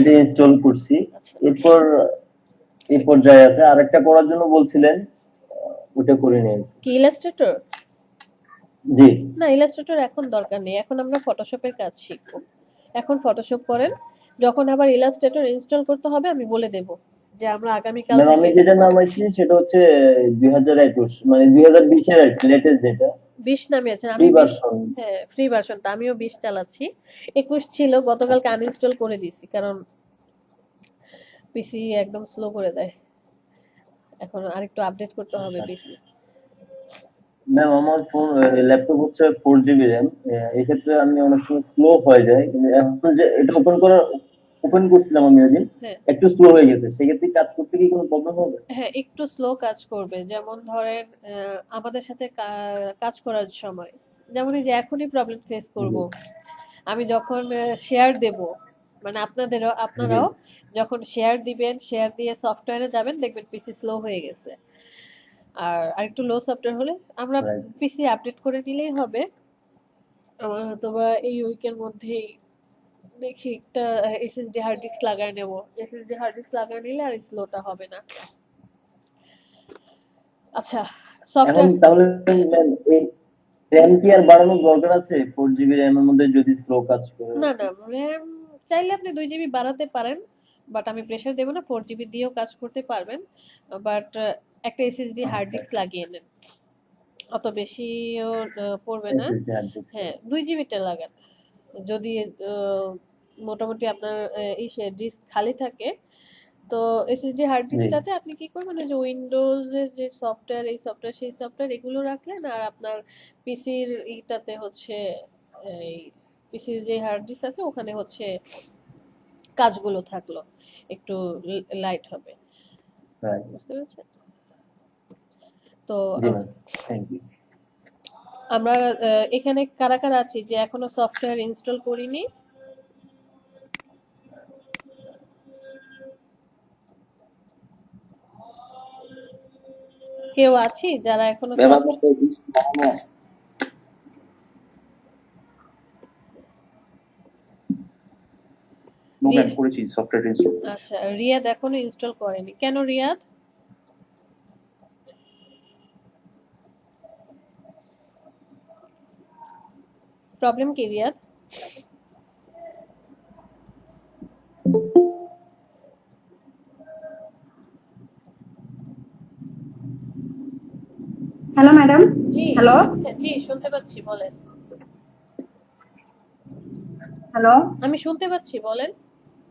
এটা ইনস্টল করছি। আচ্ছা এরপর এই পর্যায়ে আছে আরেকটা করার জন্য বলছিলেন, ওটা করে নিন। কি ইলাস্ট্রেটর? জি। না, ইলাস্ট্রেটর এখন দরকার নেই, এখন আমরা ফটোশপের কাজ শিখবো। এখন ফটোশপ করেন, যখন আবার ইলাস্ট্রেটর ইনস্টল করতে হবে আমি বলে দেব, যে আমরা আগামীকাল ম্যাম আমি থেকে। যেটা নামাইছি সেটা হচ্ছে 2021 মানে 2020 এর আর কি, লেটেস্ট যেটা 20 নামিয়েছেন, ফ্রি আমি 20। ভার্সন। হ্যাঁ, ফ্রি ভার্সনটা আমিও 20 চালাচ্ছি। 21 ছিল, গতকালকে আনইনস্টল করে দিছি, কারণ পিসি একদম স্লো করে দেয়। এখন আরেকটু আপডেট করতে হবে আচ্ছা আচ্ছা। পিসি। ম্যাম আমার ফোন ল্যাপটপ হচ্ছে 4 জিবি র্যাম। এক্ষেত্রে আমি অনেক সময় স্লো হয়ে যায়, কিন্তু এখন যে এটা ওপেন করছিলাম আমি ওই দিন, হ্যাঁ একটু স্লো হয়ে গেছে। সেক্ষেত্রে কাজ করতে কি কোনো প্রবলেম হবে? হ্যাঁ, একটু স্লো কাজ করবে। যেমন ধরেন আমাদের সাথে কাজ করার সময়, যেমন এই যে এখনই প্রবলেম ফেস করব জি আমি যখন শেয়ার দেব, মানে জি। আপনারাও যখন শেয়ার দিবেন, শেয়ার দিয়ে সফটওয়্যারে যাবেন, দেখবেন পিসি স্লো হয়ে গেছে। আর আরেকটু লো সফটওয়্যার হলে আমরা রাইট। পিসি আপডেট করে নিলেই হবে। আমার হয়তোবা এই উইকের মধ্যেই দেখি একটা এসএসডি হার্ড ডিস্ক লাগায় নেব। এসএসডি হার্ড ডিস্ক লাগায় নিলে আর স্লোটা হবে না। আচ্ছা, এখন সফটওয়্যার। তাহলে ম্যাম এই র্যাম কি আর বাড়ানোর দরকার আছে? 4 জিবি র্যামের মধ্যে যদি স্লো কাজ করে? না না, র্যাম চাইলে আপনি 2 জিবি বাড়াতে পারেন, বাট আমি প্রেশার দেবো না, 4 জিবি দিয়েও কাজ করতে পারবেন। বাট একটা এসএসডি হার্ড আচ্ছা ডিস্ক আচ্ছা। লাগিয়ে নেন, অত বেশিও পড়বে না। SSD hard disk. হ্যাঁ, 2 জিবিটা লাগান। যদি আহ, মোটামুটি আপনার ইসে ডিস্ক খালি থাকে, তো এসএসডি হার্ড জি ডিস্কটাতে আপনি কি করবেন, ওই যে উইন্ডোজের যে সফটওয়্যার, এই সফটওয়্যার সেই সফটওয়্যার এগুলো রাখলেন, আর আপনার পিসির ইটাতে হচ্ছে এই পিসির যে হার্ড ডিস্ক আছে ওখানে হচ্ছে কাজগুলো থাকলো, একটু লাইট হবে। রাইট। বুঝতে পেরেছেন? তো জি ম্যাম, থ্যাংক ইউ। আমরা এখানে কারা কারা আছি যে এখনো সফটওয়্যার ইনস্টল করিনি? কেউ আছি যারা এখনো ম্যাম সফট? আমার তো লিস্ট বানানো আছে। নো ম্যাম, করেছি সফটওয়্যার ইনস্টল করেছি। আচ্ছা, রিয়াদ এখনো ইনস্টল করেনি কেন রিয়াদ? প্রবলেম কি রিয়াদ? Hello madam. জি। হ্যালো। জি, শুনতে পাচ্ছি, বলেন। হ্যালো আমি শুনতে পাচ্ছি, বলেন।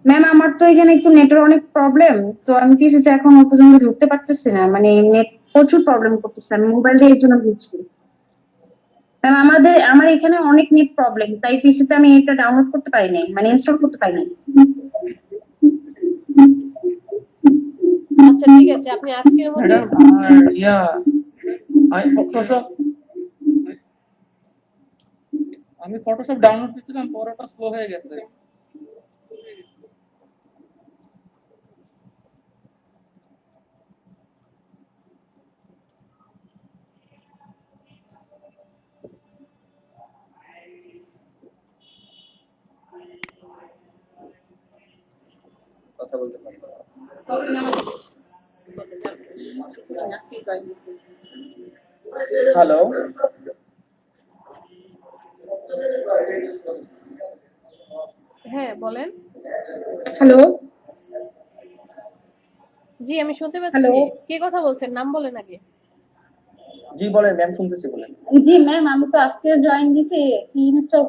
ম্যাম, আমার তো এখানে একটু নেটের অনেক প্রবলেম। তো আমি পিসিতে এখন পর্যন্ত ঢুকতে পারতেছি না, মানে নেট প্রচুর প্রবলেম করতেছে। আমি মোবাইল দিয়ে এর জন্য ঢুকছি। ম্যাম আমার এখানে অনেক নেট প্রবলেম, তাই পিসিতে আমি এটা ডাউনলোড করতে পারি নাই, মানে ইনস্টল করতে পারি নাই। আচ্ছা ঠিক আছে, আপনি আজকের মধ্যে। ম্যাডাম আর আমি ফটোশপ ডাউনলোড দিয়েছিলাম, পরে ওটা স্লো হয়ে গেছে। কথা বলতে পারি। হ্যালো, হ্যাঁ বলেন। হ্যালো। জি, আমি শুনতে হ্যালো। পাচ্ছি। কে কথা বলছেন, নাম বলেন আগে। জি বলেন ম্যাম, শুনতেছি বলেন। জি ম্যাম, আমি তো আজকে জয়েন দিছি। কি ইনস্টল?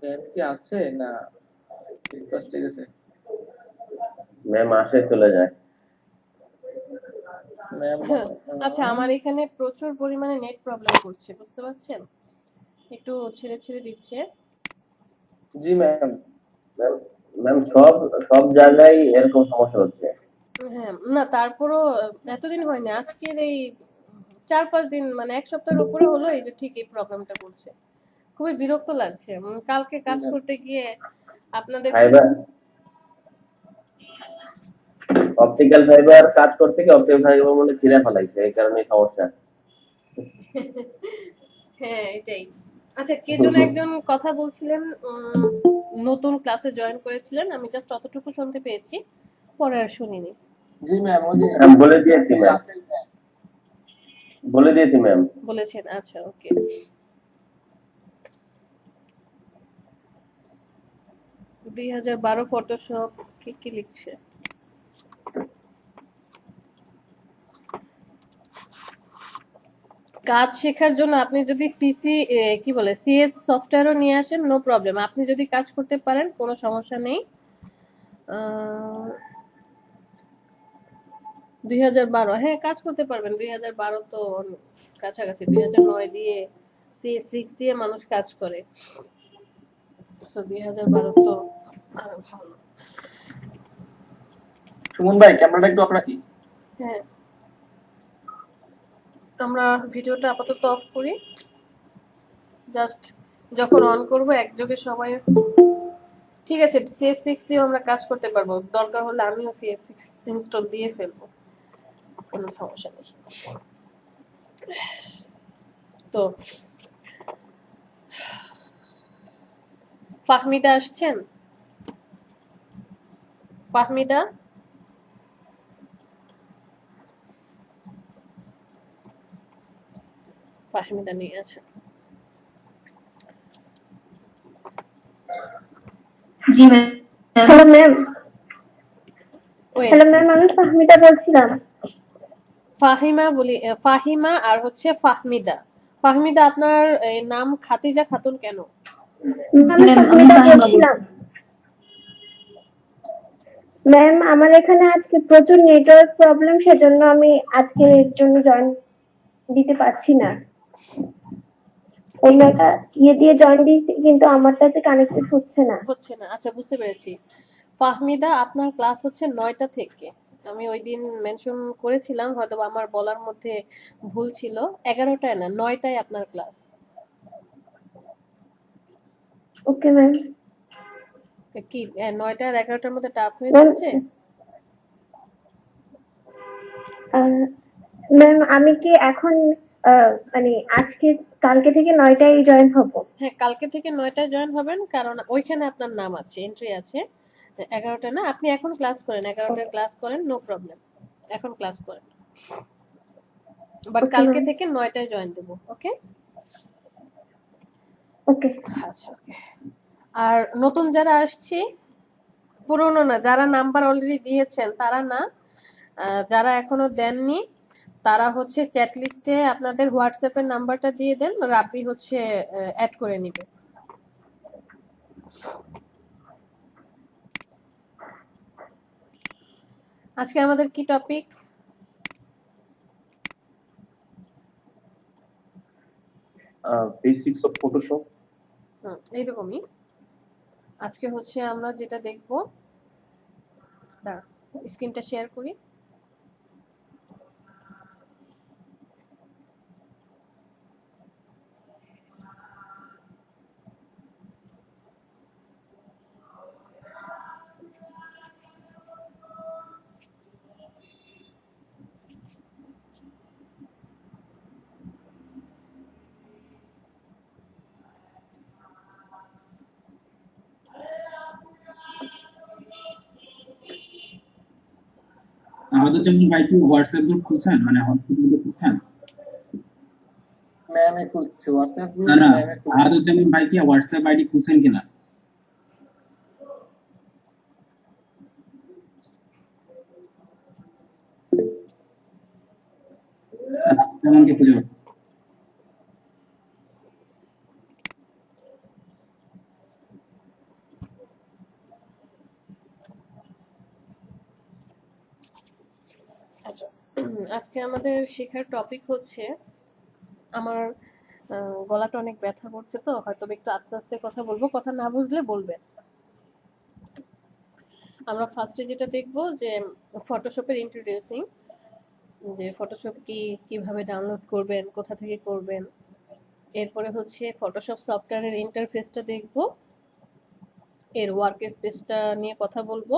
ম্যাম কি আছে না রিকোয়েস্ট গেছে? ম্যাম আসে চলে যায়। ম্যাম আচ্ছা, আমার এখানে প্রচুর পরিমাণে নেট প্রবলেম করছে, বুঝতে পারছেন? একটু ছেড়ে ছেড়ে দিচ্ছে। জি ম্যাম। ম্যাম ম্যাম সব সব জায়গায় এরকম সমস্যা হচ্ছে। হ্যাঁ, না তারপরও এতদিন হয়নি, আজকের এই 4-5 দিন মানে 1 সপ্তাহের উপরে হলো এই যে ঠিক এই প্রবলেমটা করছে। খুবই বিরক্ত লাগছে। কালকে কাজ করতে গিয়ে আপনাদের ফাইবার অপটিক্যাল ফাইবার কাজ করতে গিয়ে অপটিক্যাল ফাইবার মনে ছিঁড়ে ফেলাইছে, এই কারণে সমস্যা। হ্যাঁ, এটাই। আচ্ছা, কে যেন একজন কথা বলছিলেন, নতুন ক্লাসে জয়েন করেছিলেন, আমি জাস্ট অতটুকু শুনতে পেয়েছি, পরে আর শুনিনি। জি ম্যাম, ওই যে বলে দিয়েছি ম্যাম, রাসেল ম্যাম। বলে দিয়েছি ম্যাম। বলেছেন? আচ্ছা, ওকে। 2012 ফটোশপ কি কি লিখছে? কাজ শেখার জন্য আপনি যদি সিসি কি বলে সিএস সফটওয়্যারও নিয়ে আসেন, নো প্রবলেম। আপনি যদি কাজ করতে পারেন কোনো সমস্যা নেই। 2012, হ্যাঁ কাজ করতে পারবেন। 2012 তো কাছাকাছি। 2009 দিয়ে সিএস 6 দিয়ে মানুষ কাজ করে, সো 2012 তো আরো ভালো। সুমন ভাই ক্যামেরাটা একটু আপনাকে। হ্যাঁ, আমরা ভিডিওটা আপাতত অফ করি, জাস্ট যখন অন করব একযোগে সবাই। ঠিক আছে, CS6 দিয়ে আমরা কাজ করতে পারবো, দরকার হলে আমিও CS6 ইনস্টল দিয়ে ফেলবো, কোনো সমস্যা নেই। তো ফাহমিদা আসছেন? ফাহমিদা, ফাহমিদা নেই। আচ্ছা, জি ma'am. Hello ma'am. Wait, hello ma'am, আমি ফাহমিদা বলছিলাম। ফাহিমা বলি, ফাহিমা আর হচ্ছে ফাহমিদা। ফাহমিদা, আপনার নাম খাতিজা খাতুন কেন? আমি ফাহমিদা বলছিলাম। ম্যাম, আমার এখানে আজকে প্রচুর নেটওয়ার্ক প্রবলেম, সেজন্য আমি আজকে এর জন্য জয়েন দিতে পারছি না। অন্যটা দিয়ে জয়েন দিয়েছি, কিন্তু আমারটাতে কানেক্টেড হচ্ছে না। হচ্ছে না? আচ্ছা, বুঝতে পেরেছি। ফাহমিদা, আপনার ক্লাস হচ্ছে 9টা থেকে। আমি ওই দিন মেনশন করেছিলাম, হয়তো আমার বলার মধ্যে ভুল ছিল। 11টায় না, 9টায় আপনার ক্লাস। Okay ma'am. কি 9টা আর 11টার মধ্যে টাফ হয়ে ম্যাম, যাচ্ছে? ম্যাম আমি কি এখন মানে আজকে কালকে থেকে 9টায় জয়েন হব? হ্যাঁ, কালকে থেকে 9টায় জয়েন হবেন, কারণ ওইখানে আপনার নাম আছে, এন্ট্রি আছে। 11টা না, আপনি এখন ক্লাস করেন, 11টায় ক্লাস করেন, নো প্রবলেম। এখন ক্লাস করেন, বাট ওকে কালকে ম্যাম। থেকে 9টায় জয়েন দেবো। ওকে? ওকে। আচ্ছা, ওকে। আর নতুন যারা আসছি, পুরনো না, যারা নাম্বার অলরেডি দিয়েছেন তারা না, যারা এখনো দেননি তারা হচ্ছে চ্যাট লিস্টে আপনাদের হোয়াটসঅ্যাপের নাম্বারটা দিয়ে দেন, রাব্বি হচ্ছে অ্যাড করে নিবে। আজকে আমাদের কি টপিক? Basics of Photoshop. এইরকমই। আজকে হচ্ছে আমরা যেটা দেখবো, দাঁড়া স্ক্রিনটা শেয়ার করি। আমাদের যেমন ভাই কি হোয়াটসঅ্যাপ গ্রুপ খুলছেন, মানে হোয়াটসঅ্যাপ খুলছেন? ম্যামে খুলছি হোয়াটসঅ্যাপ গ্রুপ। না না, ম্যামে খুলছি। আমাদের যেমন ভাই কি হোয়াটসঅ্যাপ আইডি খুলছেন কিনা? এমনকি খুঁজে পাচ্ছি না। আচ্ছা, আজকে আমাদের শেখার টপিক হচ্ছে, আমার গলাটা অনেক ব্যথা করছে, তো হয়তো একটু আস্তে আস্তে কথা বলবো, কথা না বুঝলে বলবেন। আমরা ফার্স্টে যেটা দেখব যে ফটোশপের ইন্ট্রোডিউসিং, যে ফটোশপ কি, কিভাবে ডাউনলোড করবেন, কোথা থেকে করবেন। এরপরে হচ্ছে ফটোশপ সফটওয়্যারের ইন্টারফেসটা দেখব, এর ওয়ার্ক স্পেসটা নিয়ে কথা বলবো,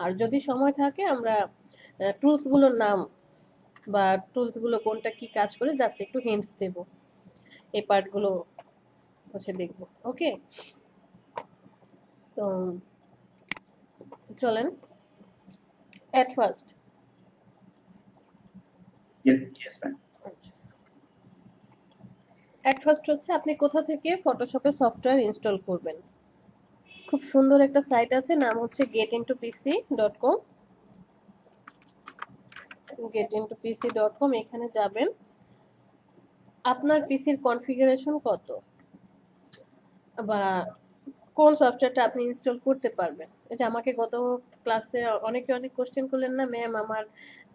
আর যদি সময় থাকে আমরা টুলসগুলোর নাম বা টুলসগুলো কোনটা কি কাজ করে জাস্ট একটু হিন্টস দেব। এই পার্টগুলো হচ্ছে দেখব। ওকে, তো চলেন at first. Yes, ma'am. At first হচ্ছে আপনি কোথা থেকে ফটোশপে সফটওয়্যার ইনস্টল করবেন। খুব সুন্দর একটা সাইট আছে, নাম হচ্ছে getintopc.com। getintopc.com, এখানে যাবেন। আপনার পিসির কনফিগারেশন কত বা কোন সফটওয়্যারটা আপনি ইনস্টল করতে পারবেন। এই যে আমাকে গত ক্লাসে অনেকে অনেক কোশ্চেন করলেন না, ম্যাম আমার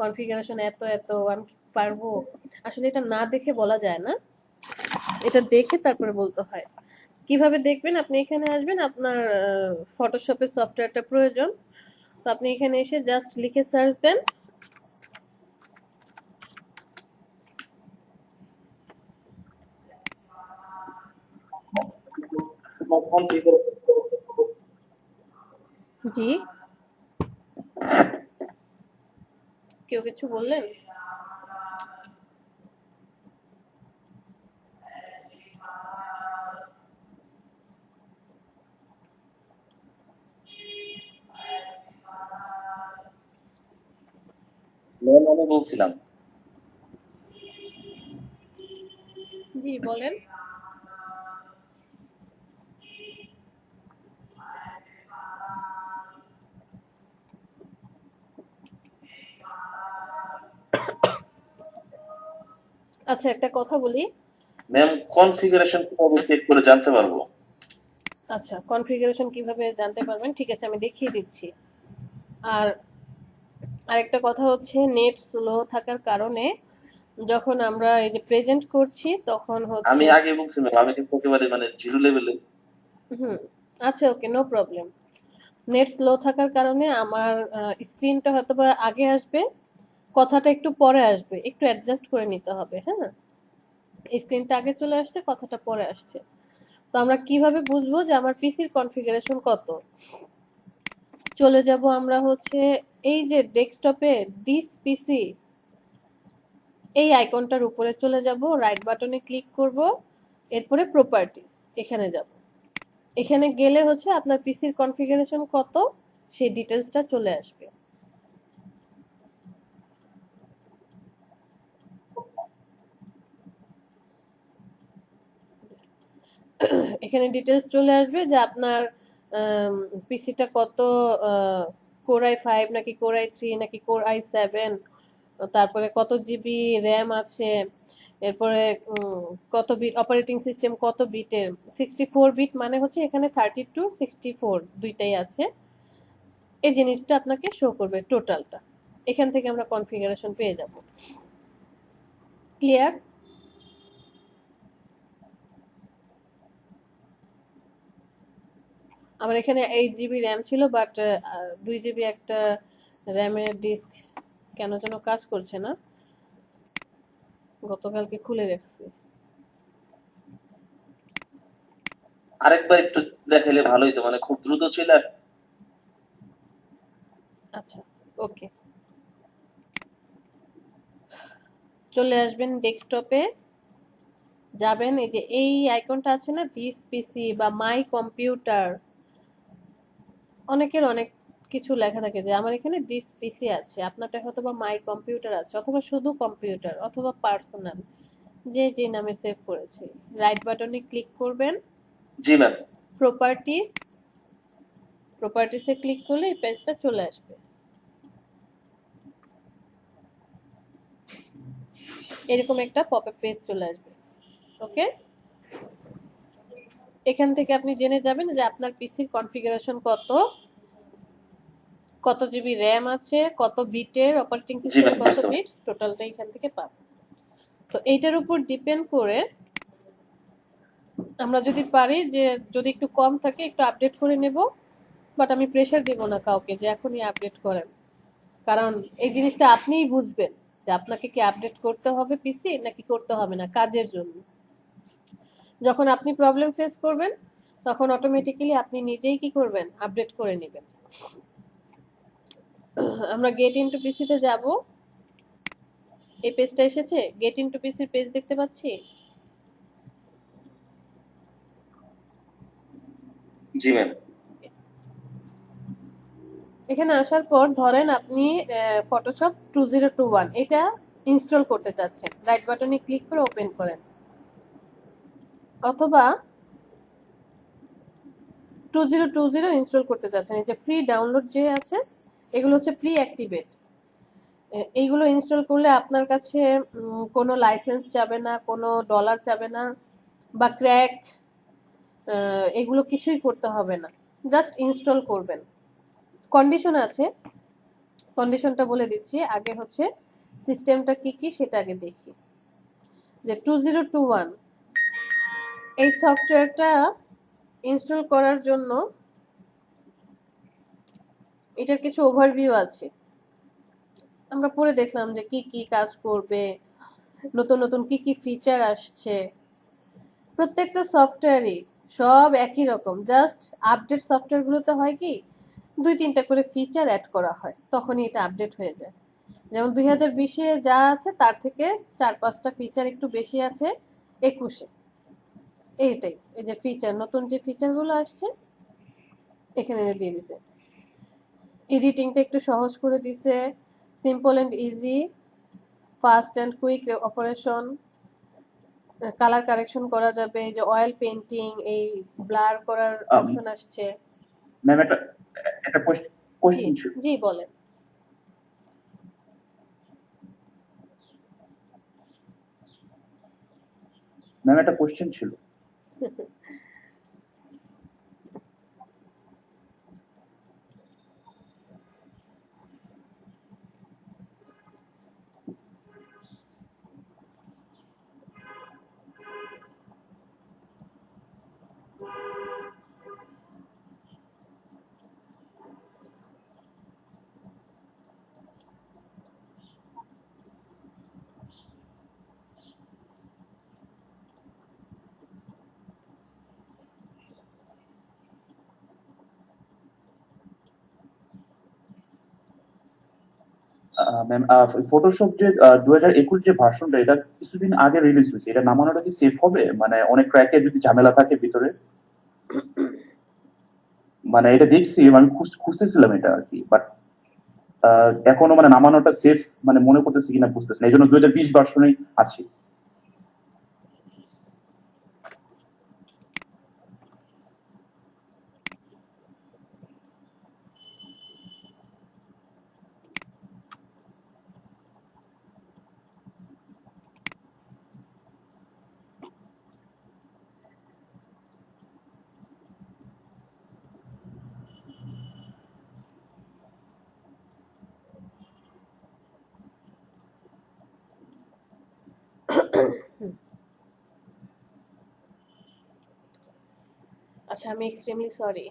কনফিগারেশন এত এত, আমি কি পারবো। আসলে এটা না দেখে বলা যায় না, এটা দেখে তারপরে বলতে হয়। কিভাবে দেখবেন, আপনি এখানে আসবেন, আপনার ফটোশপের সফটওয়্যারটা প্রয়োজন, তো আপনি এখানে এসে জাস্ট লিখে সার্চ দেন। জি, কেউ কিছু বললেন? ম্যাম আমি বলছিলাম, জি বলেন। আচ্ছা, একটা কথা বলি। ম্যাম কনফিগারেশন কিভাবে চেক করে জানতে পারবো? আচ্ছা, কনফিগারেশন কিভাবে জানতে পারবেন, ঠিক আছে আমি দেখিয়ে দিচ্ছি। আর আরেকটা কথা হচ্ছে, নেট স্লো থাকার কারণে যখন আমরা এই যে প্রেজেন্ট করছি তখন হচ্ছে, আমি আগে বলছি ম্যাম, আমি কিন্তু একেবারে মানে জিরো লেভেলে। হুম, আচ্ছা ওকে, নো প্রবলেম। নেট স্লো থাকার কারণে আমার স্ক্রিনটা হয়তো বা আগে আসবে, কথাটা একটু পরে আসবে, একটু অ্যাডজাস্ট করে নিতে হবে। হ্যাঁ, স্ক্রিনটা আগে চলে আসছে, কথাটা পরে আসছে। তো আমরা কিভাবে বুঝবো যে আমার পিসির কনফিগারেশন কত। চলে যাব আমরা হচ্ছে এই যে ডেস্কটপে দিস পিসি, এই আইকনটার উপরে চলে যাব, রাইট বাটনে ক্লিক করব, এরপরে প্রপার্টিস এখানে যাব। এখানে গেলে হচ্ছে আপনার পিসির কনফিগারেশন কত সেই ডিটেলসটা চলে আসবে। এখানে ডিটেলস চলে আসবে যে আপনার পিসিটা কত, কোর i5 নাকি কোর i3 নাকি কোর i7, তারপরে কত জিবি র্যাম আছে, এরপরে কত বিট অপারেটিং সিস্টেম, কত বিটের। 64 বিট মানে হচ্ছে এখানে 32 64 দুইটাই আছে। এই জিনিসটা আপনাকে শো করবে টোটালটা, এখান থেকে আমরা কনফিগারেশন পেয়ে যাব। ক্লিয়ার? আমার এখানে 8 জিবি র্যাম ছিল, বাট 2 জিবি একটা র্যামের ডিস্ক কেন যেন কাজ করছে না, গতকালকে খুলে রেখেছি। আরেকবার একটু দেখাইলে ভালো হতো, মানে খুব দ্রুত ছিল। আচ্ছা ওকে, চলে আসবেন ডেস্কটপে, যাবেন, এই যে এই আইকনটা আছে না, দিস পিসি বা মাই কম্পিউটার, অনেকের অনেক কিছু লেখা থাকে, যে আমার এখানে দিস পিসি আছে, আপনারটা হয়তো বা মাই কম্পিউটার আছে, অথবা শুধু কম্পিউটার, অথবা পার্সোনাল, যে যে নামে সেভ করেছে। রাইট বাটনে ক্লিক করবেন, জি ম্যাম। প্রপার্টিসে ক্লিক করলে এই পেজটা চলে আসবে। এরকম একটা পপআপ পেজ চলে আসবে। ওকে, এখান থেকে আপনি জেনে যাবেন যে আপনার পিসির কনফিগারেশন কত জিবি র্যাম আছে, কত বিটের অপারেটিং জি সিস্টেম, ম্যাম, কত বুঝতে বিট, পারছি। টোটালটা এখান থেকে পাবেন। তো এইটার উপর ডিপেন্ড করে আমরা যদি পারি যে যদি একটু কম থাকে একটু আপডেট করে নেব, বাট আমি প্রেশার দেব না কাউকে যে এখনই আপডেট করেন, কারণ এই জিনিসটা আপনিই বুঝবেন যে আপনাকে কি আপডেট করতে হবে পিসি নাকি করতে হবে না কাজের জন্য। যখন আপনি প্রবলেম ফেস করবেন তখন অটোমেটিক্যালি আপনি নিজেই কি করবেন, আপডেট করে নেবেন। আমরা গেট ইনটু পিসিতে যাব। এই পেজটা এসেছে, গেট ইনটু পিসির পেজ দেখতে পাচ্ছি। জি ম্যাম। এখানে আসার পর ধরেন আপনি ফটোশপ 2021 এটা ইনস্টল করতে চাচ্ছেন, রাইট বাটনে ক্লিক করে ওপেন করেন, অথবা 2020 ইনস্টল করতে চাচ্ছেন। এই যে ফ্রি ডাউনলোড যে আছে এগুলো হচ্ছে প্রি অ্যাক্টিভেট। এইগুলো ইনস্টল করলে আপনার কাছে কোনো লাইসেন্স যাবে না, কোনো ডলার যাবে না, বা ক্র্যাক এগুলো কিছুই করতে হবে না, জাস্ট ইনস্টল করবেন। কন্ডিশন আছে, কন্ডিশনটা বলে দিচ্ছি। আগে হচ্ছে সিস্টেমটা কি কি সেটা আগে দেখি। যে 2021 এই সফটওয়্যারটা ইনস্টল করার জন্য এটার কিছু ওভারভিউ আছে, আমরা পড়ে দেখলাম যে কি কি কাজ করবে, নতুন নতুন কি কি ফিচার আসছে। প্রত্যেকটা সফটওয়্যারই সব একই রকম, জাস্ট আপডেট সফটওয়্যারগুলোতে হয় কি 2-3টা করে ফিচার অ্যাড করা হয়, তখনই এটা আপডেট হয়ে যায়। যেমন 2020-এ যা আছে তার থেকে 4-5টা ফিচার একটু বেশি আছে 21-এ। এইটাই, এই যে ফিচার, নতুন যে ফিচারগুলো আসছে এখানে দিয়ে দিছে। এডিটিংটা একটু সহজ করে দিছে, simple and easy, fast and quick operation, colour correction করা যাবে, এই যে অয়েল পেইন্টিং, এই ব্লার করার অপশন আসছে। ম্যাম একটা একটা জি কোশ্চেন ছিল। জি বলেন। ম্যাম একটা কোশ্চেন ছিল। ম্যাম ফটোশপ যে 2021 যে ভার্সনটা, এটা কিছুদিন আগে রিলিজ হয়েছে, এটা নামানোটা কি সেফ হবে? মানে অনেক ক্র্যাকে যদি ঝামেলা থাকে ভিতরে, মানে এটা দেখছি, আমি খুঁজতেছিলাম এটা আর কি, বাট এখনো মানে নামানোটা সেফ মানে মনে করতেছি কিনা বুঝতেছি না, এই জন্য 2020 ভার্সনেই আছে। আচ্ছা, আমি এক্সট্রিমলি সরি,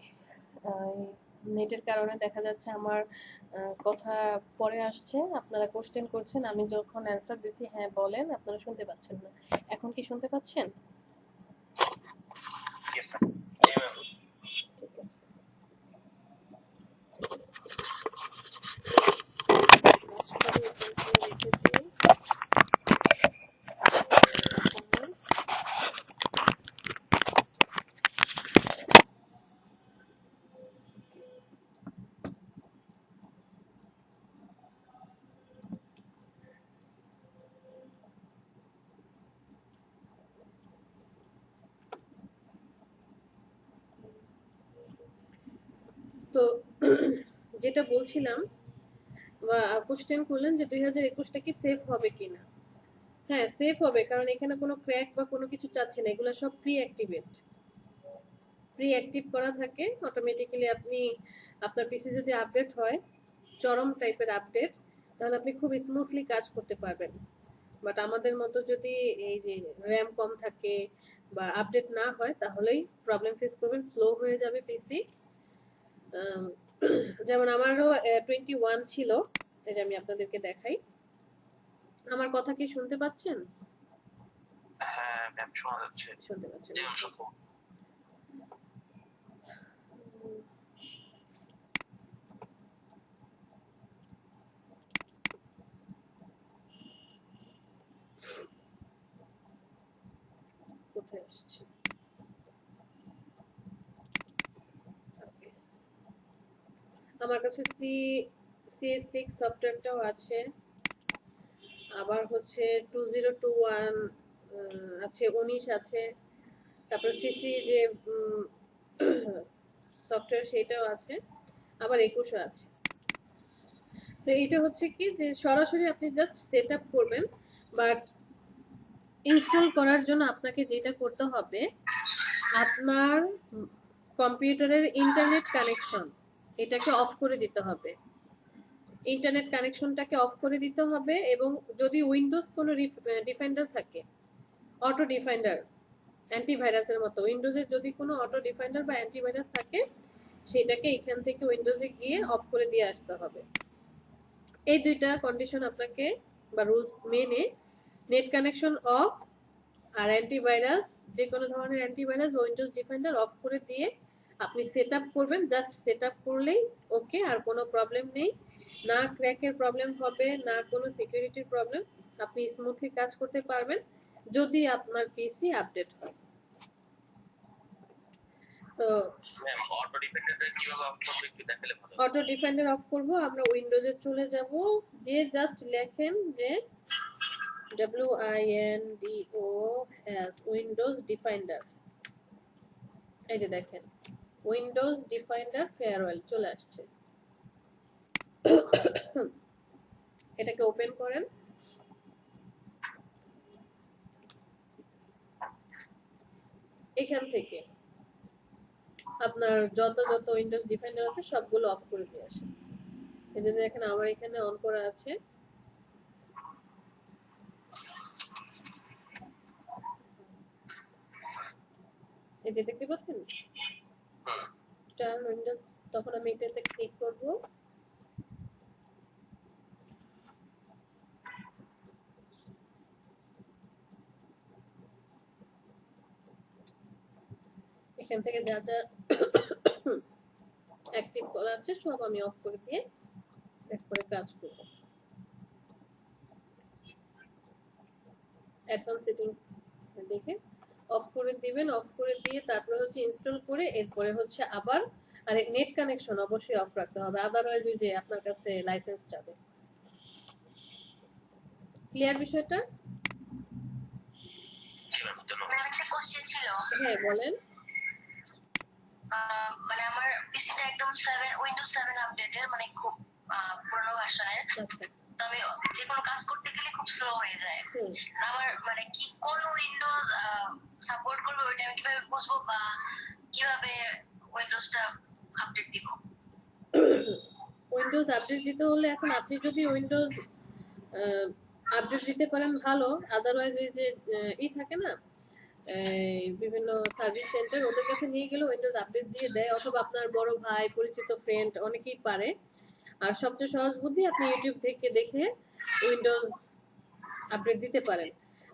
নেটের কারণে দেখা যাচ্ছে আমার কথা পরে আসছে, আপনারা কোশ্চেন করছেন, আমি যখন অ্যান্সার দিচ্ছি হ্যাঁ বলেন, আপনারা শুনতে পাচ্ছেন না। এখন কি শুনতে পাচ্ছেন? ঠিক আছে। তো যেটা বলছিলাম, বা কোশ্চেন করলেন যে 2021টা কি সেফ হবে কিনা। হ্যাঁ সেফ হবে, কারণ এখানে কোনো ক্র্যাক বা কোনো কিছু চাচ্ছে না, এগুলো সব প্রি অ্যাক্টিভ করা থাকে অটোমেটিক্যালি। আপনি আপনার পিসি যদি আপডেট হয় চরম টাইপের আপডেট, তাহলে আপনি খুব স্মুথলি কাজ করতে পারবেন। বাট আমাদের মতো যদি এই যে র্যাম কম থাকে বা আপডেট না হয়, তাহলেই প্রবলেম ফেস করবেন, স্লো হয়ে যাবে পিসি। যেমন আমারও 21 ছিল, এই যে আমি আপনাদেরকে দেখাই। আমার কথা কি শুনতে পাচ্ছেন? হ্যাঁ ম্যাম শোনা যাচ্ছে। শুনতে পাচ্ছেন? জি অসংখ্য। কোথায় আসছে? আমার কাছে CS6 সফটওয়্যারটাও আছে, আবার হচ্ছে 2021 আছে, 19 আছে, তারপর সিসি যে সফটওয়্যার সেটাও আছে, আবার 21 আছে। তো এটা হচ্ছে কি যে সরাসরি আপনি জাস্ট সেট আপ করবেন, বাট ইনস্টল করার জন্য আপনাকে যেটা করতে হবে, আপনার কম্পিউটারের ইন্টারনেট কানেকশন এটাকে অফ করে দিতে হবে। ইন্টারনেট কানেকশনটাকে অফ করে দিতে হবে, এবং যদি উইন্ডোজ কোনো ডিফেন্ডার থাকে, অটো ডিফেন্ডার অ্যান্টিভাইরাসের মতো, উইন্ডোজের যদি কোনো অটো ডিফেন্ডার বা অ্যান্টিভাইরাস থাকে, সেটাকে এখান থেকে উইন্ডোজে গিয়ে অফ করে দিয়ে আসতে হবে। এই দুইটা কন্ডিশন আপনাকে বা রুলস মেনে নেট কানেকশন অফ আর অ্যান্টিভাইরাস, যে কোনো ধরনের অ্যান্টিভাইরাস বা উইন্ডোজ ডিফেন্ডার অফ করে দিয়ে আপনি সেট আপ করবেন। জাস্ট সেট আপ করলেই ওকে, আর কোনো প্রবলেম নেই, না ক্র্যাকের প্রবলেম হবে, না কোনো সিকিউরিটির প্রবলেম, আপনি স্মুথলি কাজ করতে পারবেন যদি আপনার পিসি আপডেট হয়। তো ম্যাম অটো ডিপেন্ডেন্ট কিভাবে অফ করব একটু দেখালে ভালো। অটো ডিফেন্ডার অফ করব, আমরা উইন্ডোজে চলে যাব, যে জাস্ট লেখেন যে WINDOS উইন্ডোজ ডিফেন্ডার, এই যে দেখেন উইন্ডোজ ডিফেন্ডার ফেয়ারওয়েল চলে আসছে। এটাকে ওপেন করেন। এখান থেকে আপনার যত উইন্ডোজ ডিফেন্ডার আছে সবগুলো অফ করে দিয়ে আসেন। এই জন্য এখানে আমার এখানে অন করা আছে। এই যে দেখতে পাচ্ছেন টার্ন উইন্ডোজ, তখন আমি এটাতে ক্লিক করব। এখান থেকে যা যা অ্যাক্টিভ করা আছে সব আমি অফ করে দিয়ে এরপরে কাজ করব। অ্যাডভান্স সেটিংস দেখে অফ করে দিবেন, অফ করে দিয়ে তারপরে হচ্ছে ইনস্টল করে এরপরে হচ্ছে আবার, আর নেট কানেকশন অবশ্যই অফ রাখতে হবে, আদারওয়াইজ ওই যে আপনার কাছে লাইসেন্স যাবে। ক্লিয়ার বিষয়টা? একটা কোশ্চেন ছিল। হ্যাঁ বলেন। মানে আমার পিসিটা একদম 7 উইন্ডোজ 7 আপডেটের, মানে খুব পুরনো ভার্সনের। আচ্ছা, তবে যে কোনো কাজ করতে গেলে খুব স্লো হয়ে যায়। আমার মানে কি কোন উইন্ডোজ সাপোর্ট করবে ওইটা আমি কিভাবে বুঝবো, বা কিভাবে উইন্ডোজটা আপডেট দিব? উইন্ডোজ আপডেট দিতে হলে এখন আপনি যদি উইন্ডোজ আপডেট দিতে পারেন ভালো, আদারওয়াইজ ওই যে থাকে না বিভিন্ন সার্ভিস সেন্টার, ওদের কাছে নিয়ে গেলে উইন্ডোজ আপডেট দিয়ে দেয়, অথবা আপনার বড় ভাই পরিচিত ফ্রেন্ড অনেকেই পারে। আর সবচেয়ে সহজ বুদ্ধি, আপনি ইউটিউব থেকে দেখে উইন্ডোজ আপডেট দিতে পারেন।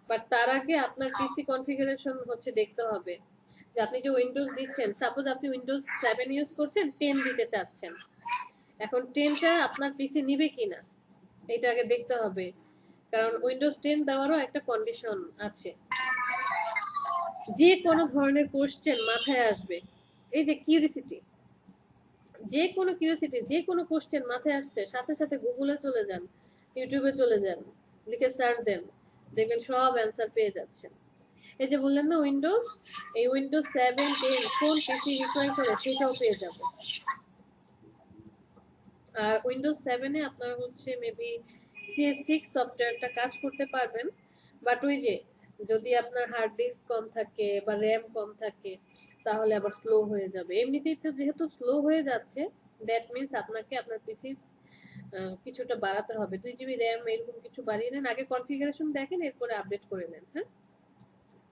বাট তার আগে আপনার পিসি কনফিগারেশন হচ্ছে দেখতে হবে যে আপনি যে উইন্ডোজ দিচ্ছেন, সাপোজ আপনি উইন্ডোজ 7 ইউজ করছেন, 10 দিতে চাচ্ছেন, এখন 10টা আপনার পিসি নিবে কিনা এটা আগে দেখতে হবে, কারণ উইন্ডোজ 10 দেওয়ারও একটা কন্ডিশন আছে। যে কোনো ধরনের কোশ্চেন মাথায় আসবে, এই যে কিউরিসিটি, যে কোনো কোশ্চেন মাথায় আসছে, সাথে সাথে গুগলে চলে যান, ইউটিউবে চলে যান, লিখে সার্চ দেন, দেখবেন সব অ্যান্সার পেয়ে যাচ্ছেন। এই যে বললেন না উইন্ডোজ, এই উইন্ডোজ 7, 10 কোন পিসি রিকোয়ার করে সেটাও পেয়ে যাবে। আর উইন্ডোজ 7 এ আপনার হচ্ছে মেবি CS6 সফটওয়্যারটা কাজ করতে পারবেন, বাট ওই যে যদি আপনার হার্ড ডিস্ক কম থাকে বা র্যাম কম থাকে তাহলে আবার স্লো হয়ে যাবে। এমনিতেই তো যেহেতু স্লো হয়ে যাচ্ছে, দ্যাট মিন্স আপনাকে আপনার পিসি কিছুটা বাড়াতে হবে। 2 GB র্যাম এরকম কিছু বাড়িয়ে নেন, আগে কনফিগারেশন দেখেন, এরপরে আপডেট করে নেন। হ্যাঁ,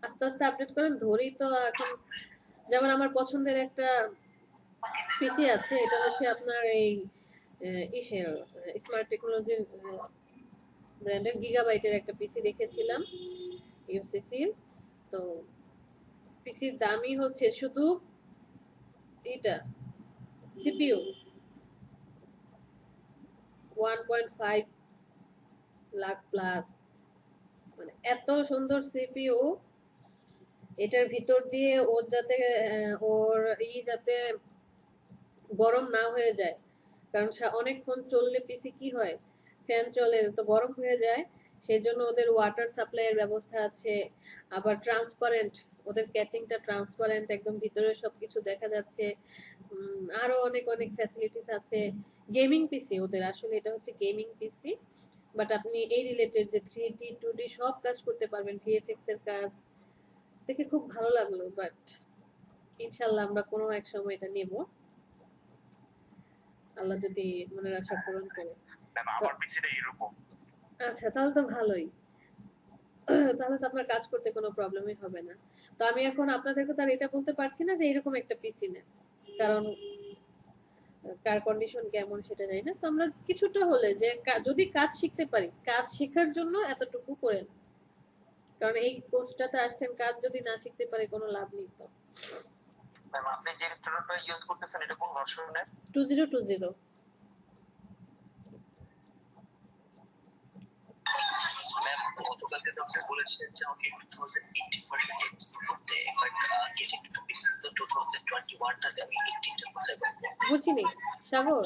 আস্তে আস্তে আপডেট করেন। ধরেই তো এখন যেমন আমার পছন্দের একটা পিসি আছে, এটা হচ্ছে আপনার এই ইসের স্মার্ট টেকনোলজির ব্র্যান্ডের গিগাবাইটের একটা পিসি রেখেছিলাম ইউসিসির। তো পিসির দামই হচ্ছে শুধু এটা সিপিইউ 1.5 লাখ প্লাস, মানে এত সুন্দর সিপিইউ। এটার ভিতর দিয়ে ওর যাতে ওর যাতে গরম না হয়ে যায়, কারণ অনেকক্ষণ চললে পিসি কি হয়, ফ্যান চলে তো গরম হয়ে যায়। সেই জন্য ওদের ওয়াটার সাপ্লাইয়ের ব্যবস্থা আছে, আবার ট্রান্সপারেন্ট, ওদের ক্যাচিংটা ট্রান্সপারেন্ট, একদম ভিতরে সবকিছু দেখা যাচ্ছে। আরো অনেক অনেক ফ্যাসিলিটিস আছে। গেমিং পিসি ওদের, আসলে এটা হচ্ছে গেমিং পিসি, বাট আপনি এই রিলেটেড যে 3D 2D সব কাজ করতে পারবেন, ভিএফএক্স এর কাজ। দেখে খুব ভালো লাগলো, বাট ইনশাল্লাহ আমরা কোনো এক সময় এটা নেব, আল্লাহ যদি মনের আশা পূরণ করে। আমার পিসিটা এরকম। আচ্ছা, তাহলে তো ভালোই। তাহলে তো আপনার কাজ করতে কোনো প্রবলেমই হবে না। তো আমি এখন আপনাদেরকে তার এটা বলতে পারছি না যে এরকম একটা পিসি নেন, কারণ কার কন্ডিশন কেমন সেটা জানি না। তো আমরা কিছুটা হলে যে যদি কাজ শিখতে পারি, কাজ শেখার জন্য এতটুকু করেন, কারণ এই কোর্সটাতে আসছেন, কাজ যদি না শিখতে পারে কোনো লাভ নেই। তো ম্যাম আপনি যে ইনস্টলারটা ইউজ করতেছেন এটা কোন ভার্সনের? 2020। ম্যাম গতকালকে তো আপনি বলেছিলেন যে আমাকে 2018 এক্সপ্লোর করতে, বাট গেটিং টু পিসি তো 2021 টাতে আমি 18টা কোথায় পাবো? বুঝিনি সাগর,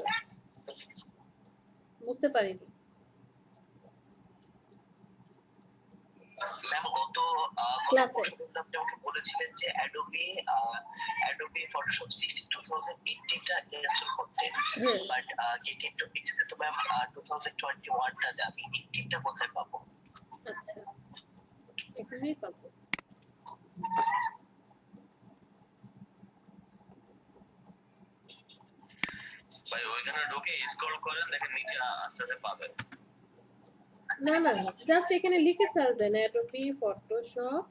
বুঝতে পারিনি। ম্যাম গত ক্লাসে আপনি আমাকে বলেছিলেন যে অ্যাডোবি ফটোশপ 6 2018টা ইনস্টল করতে, বাট গেটিং টু পিসি তো ম্যাম 2021 টাতে আমি 18টা কোথায় পাবো? আচ্ছা, এখানেই পাবো। ভাই ওইখানে ঢুকে স্ক্রল করেন, দেখেন নিচে আস্তে আস্তে পাবেন। না না, জাস্ট এখানে লিখে সার্চ দেন অ্যাডোবি ফটোশপ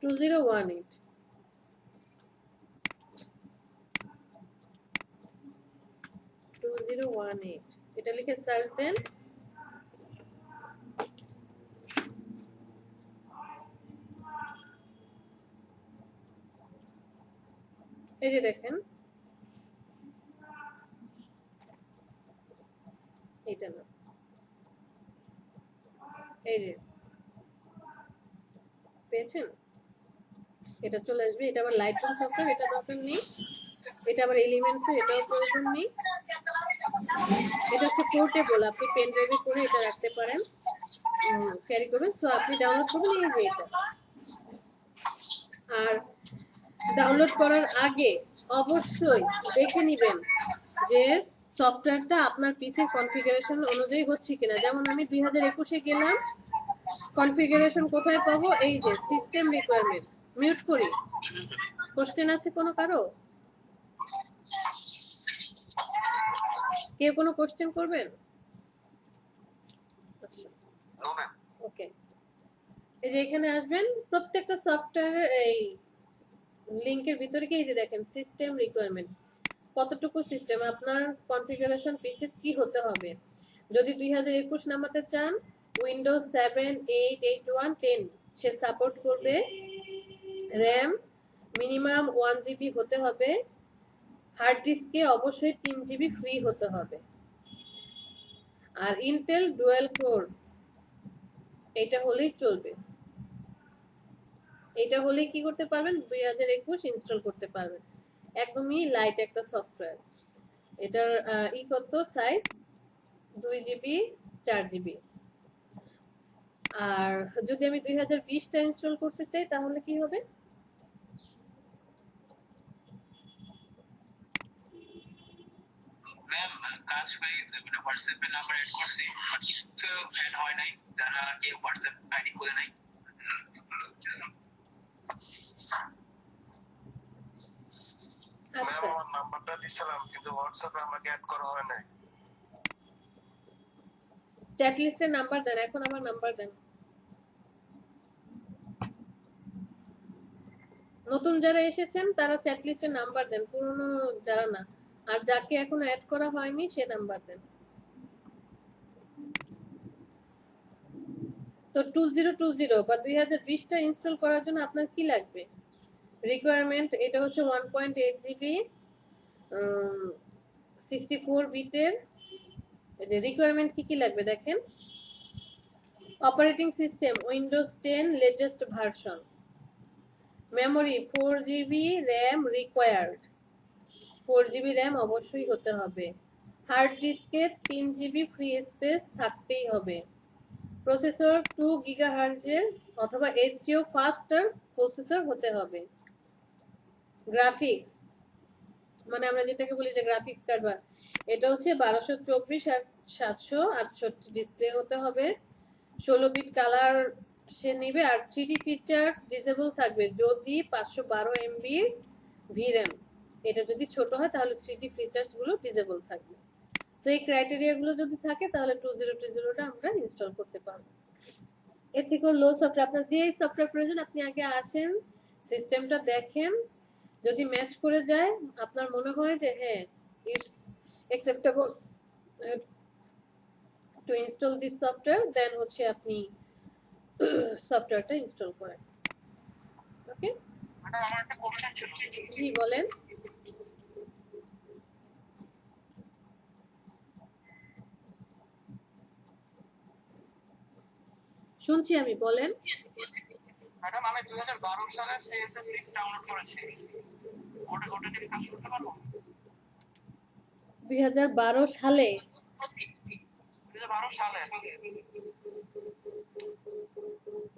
2018। এটা লিখে সার্চ দেন। এই যে দেখেন, এটা না, এই যে পেয়েছেন, এটা চলে আসবে। এটা আবার লাইটরুম সফটওয়্যার, এটা দরকার নেই। এটা আবার এলিমেন্টস এর, এটাও প্রয়োজন নেই। এটা হচ্ছে পোর্টেবল, আপনি পেন ড্রাইভে করে এটা রাখতে পারেন, ক্যারি করবেন। সো আপনি ডাউনলোড করবেন এই যে এটা। আর ডাউনলোড করার আগে অবশ্যই দেখে নেবেন যে সফটওয়্যারটা আপনার পিসির কনফিগারেশন অনুযায়ী হচ্ছে কিনা। যেমন আমি 2021-এ গেলাম, কনফিগারেশন কোথায় পাবো, এই যে সিস্টেম রিকোয়ারমেন্টস। মিউট করি। কোশ্চেন আছে কোনো কারো? কেউ কোনো কোশ্চেন করবেন? ওকে, এই যে এখানে আসবেন, প্রত্যেকটা সফটওয়্যারের এই লিংকের ভিতরে কি এই যে দেখেন সিস্টেম রিকোয়ারমেন্ট, কতটুকু সিস্টেম আপনার কনফিগারেশন পিসির কি হতে হবে। যদি 2021 নামাতে চান, উইন্ডোজ 7, 8, 8.1, 10 সে সাপোর্ট করবে। র্যাম মিনিমাম 1 GB হতে হবে। হার্ড ডিস্কে অবশ্যই 3 GB ফ্রি হতে হবে। আর ইন্টেল ডুয়াল কোর এটা হলেই চলবে। এটা হলেই কি করতে পারবেন, 2021 ইনস্টল করতে পারবেন। একদমই লাইট একটা সফটওয়্যার। এটার কত সাইজ, 2 GB 4 GB। আর যদি আমি 2020টা ইনস্টল করতে চাই তাহলে কি হবে, কাজ হয়ে গেছে, মানে হোয়াটসঅ্যাপে নাম্বার অ্যাড করছি, বাট কিছু অ্যাড হয় নাই, যারা আর কি হোয়াটসঅ্যাপ আইডি খুলে নাই। আচ্ছা আমার নাম্বারটা দিছিলাম কিন্তু হোয়াটসঅ্যাপে আমাকে অ্যাড করা হয় নাই। চ্যাট লিস্টের নাম্বার দেন, এখন আমার নাম্বার দেন। নতুন যারা এসেছেন তারা চ্যাট লিস্টের নাম্বার দেন, পুরনো যারা না। আর যাকে এখনো অ্যাড করা হয়নি সে নাম্বার দেন। তো 2020 বা 2020টা ইনস্টল করার জন্য আপনার কি লাগবে? রিকোয়ারমেন্ট এটা হচ্ছে 1.8 জিবি 64 বিটের। এই যে রিকোয়ারমেন্ট কি কি লাগবে দেখেন। Operating system Windows 10 latest version. Memory 4 GB RAM required, 4 GB RAM অবশ্যই হতে হবে। হার্ড ডিস্কে 3 জিবি ফ্রি স্পেস থাকতেই হবে। প্রসেসর 2 গিগাহার্জের অথবা এর চেয়েও ফাস্টার প্রসেসর হতে হবে। গ্রাফিক্স মানে আমরা যেটাকে বলি যে গ্রাফিক্স কার্ড, বা এটা হচ্ছে 1224 আর 768 ডিসপ্লে হতে হবে। 16 বিট কালার সে নেবে। আর 3D ফিচার্স ডিসেবল থাকবে যদি 512 এমবি ভিরাম, এটা যদি ছোট হয় তাহলে 3D ফিচার্স গুলো ডিসেবল থাকবে। সেই ক্রাইটেরিয়া গুলো যদি থাকে তাহলে 2020টা আমরা ইনস্টল করতে পারবো। এর থেকে লো সফটওয়্যার, আপনার যে সফটওয়্যার প্রয়োজন আপনি আগে আসেন, সিস্টেমটা দেখেন, যদি ম্যাচ করে যায়, আপনার মনে হয় যে হ্যাঁ it's acceptable to install this software, then হচ্ছে আপনি সফটওয়্যারটা ইনস্টল করেন। ওকে, ম্যাডাম আমার একটা কোশ্চেন ছিল। জি বলেন। শুনছি আমি, বলেন। ম্যাডাম আমি 2012 সালে CSS 6 ডাউনলোড করেছি, ওটা থেকে কাজ করতে পারবো? 2012 সালে? 2012 সালে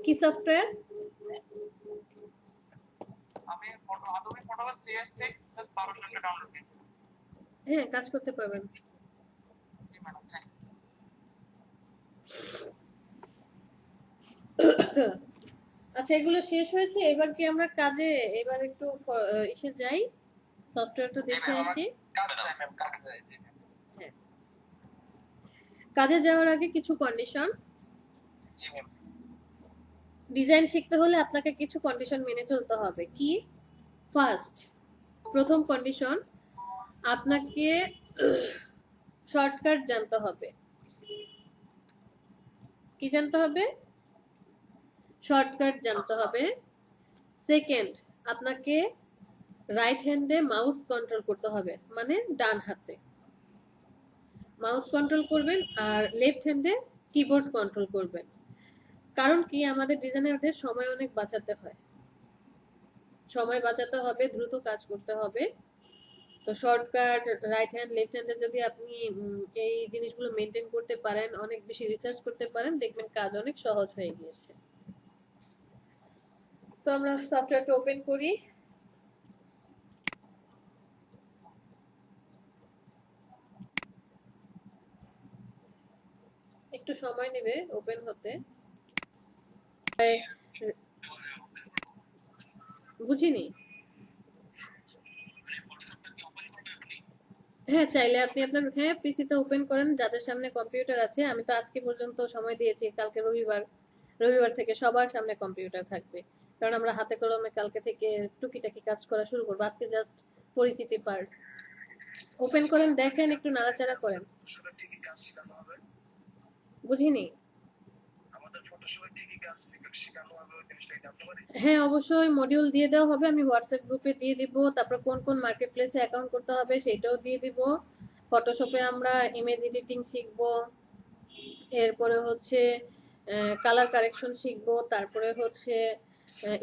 কি সফটওয়্যার? আমি আধুনিক ফটোগ্রাফ CSS 12 সালে ডাউনলোড করেছি। হ্যাঁ, কাজ করতে পারবেন। জি ম্যাডাম, থ্যাংক ইউ। আচ্ছা, এগুলো শেষ হয়েছে, এবার কি আমরা কাজে এবার একটু এসে যাই, সফটওয়্যারটা দেখে আসি। হ্যাঁ, কাজে যাওয়ার আগে কিছু কন্ডিশন। ডিজাইন শিখতে হলে আপনাকে কিছু কন্ডিশন মেনে চলতে হবে। কি? ফার্স্ট, প্রথম কন্ডিশন, আপনাকে শর্টকাট জানতে হবে। কি জানতে হবে? শর্টকাট জানতে হবে। সেকেন্ড, আপনাকে রাইট হ্যান্ডে মাউস কন্ট্রোল করতে হবে, মানে ডান হাতে মাউস কন্ট্রোল করবেন, আর লেফট হ্যান্ডে কিবোর্ড কন্ট্রোল করবেন। কারণ কি, আমাদের ডিজাইনারদের সময় অনেক বাঁচাতে হয়, সময় বাঁচাতে হবে, দ্রুত কাজ করতে হবে। তো শর্টকাট রাইট হ্যান্ড লেফট হ্যান্ডে যদি আপনি এই জিনিসগুলো মেনটেন করতে পারেন, অনেক বেশি রিসার্চ করতে পারেন, দেখবেন কাজ অনেক সহজ হয়ে গিয়েছে। তো আমরা সফটওয়্যারটা ওপেন করি। একটু সময় নেবে ওপেন হতে। বুঝিনি। হ্যাঁ, চাইলে আপনি আপনার পিসিতে ওপেন করেন, যাদের সামনে কম্পিউটার আছে। আমি তো আজকে পর্যন্ত সময় দিয়েছি, কালকে রবিবার থেকে সবার সামনে কম্পিউটার থাকবে, কারণ আমরা হাতে কলমে কালকে থেকে টুকিটাকি কাজ করা শুরু করবো। আজকে জাস্ট পরিচিতি পার্ট। ওপেন করেন, দেখেন, একটু নাড়াচাড়া করেন। বুঝিনি। হ্যাঁ, অবশ্যই মডিউল দিয়ে দেওয়া হবে, আমি হোয়াটসঅ্যাপ গ্রুপে দিয়ে দিব। তারপর কোন কোন মার্কেট প্লেসে অ্যাকাউন্ট করতে হবে সেটাও দিয়ে দিব। ফটোশপে আমরা ইমেজ এডিটিং শিখব, এরপরে হচ্ছে কালার কারেকশন শিখব, তারপরে হচ্ছে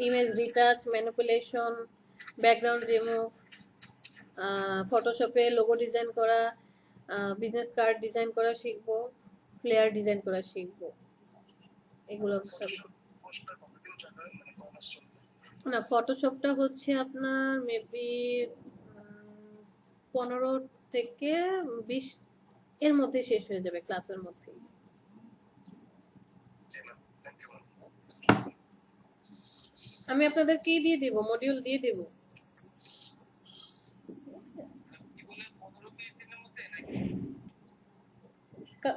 image retouch, manipulation, background remove, ফটোশপে লোগো ডিজাইন করা, বিজনেস কার্ড ডিজাইন করা শিখব, ফ্লেয়ার ডিজাইন করা শিখব। এগুলো সব না, ফটোশপটা হচ্ছে আপনার মেবি 15 থেকে 20 এর মধ্যে শেষ হয়ে যাবে, ক্লাসের মধ্যেই। আমি আপনাদের কি দিয়ে দিব, মডিউল দিয়ে দিব।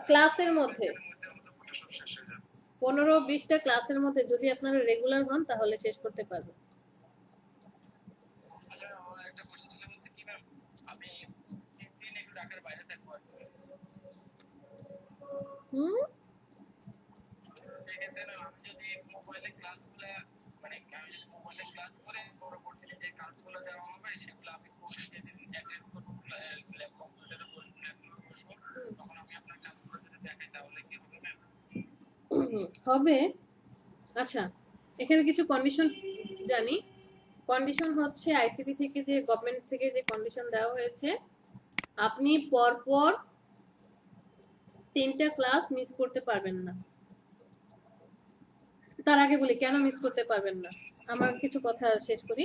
ক্লাসের মধ্যে 15-20টা ক্লাসের মধ্যে যদি আপনারা রেগুলার হন তাহলে শেষ করতে পারবেন। হুম, হবে। আচ্ছা, এখানে কিছু কন্ডিশন জানি। কন্ডিশন হচ্ছে আইসিটি থেকে যে গভর্নমেন্ট থেকে যে কন্ডিশন দেওয়া হয়েছে, আপনি পরপর 3টা ক্লাস মিস করতে পারবেন না। তার আগে বলি কেন মিস করতে পারবেন না, আমার কিছু কথা শেষ করি।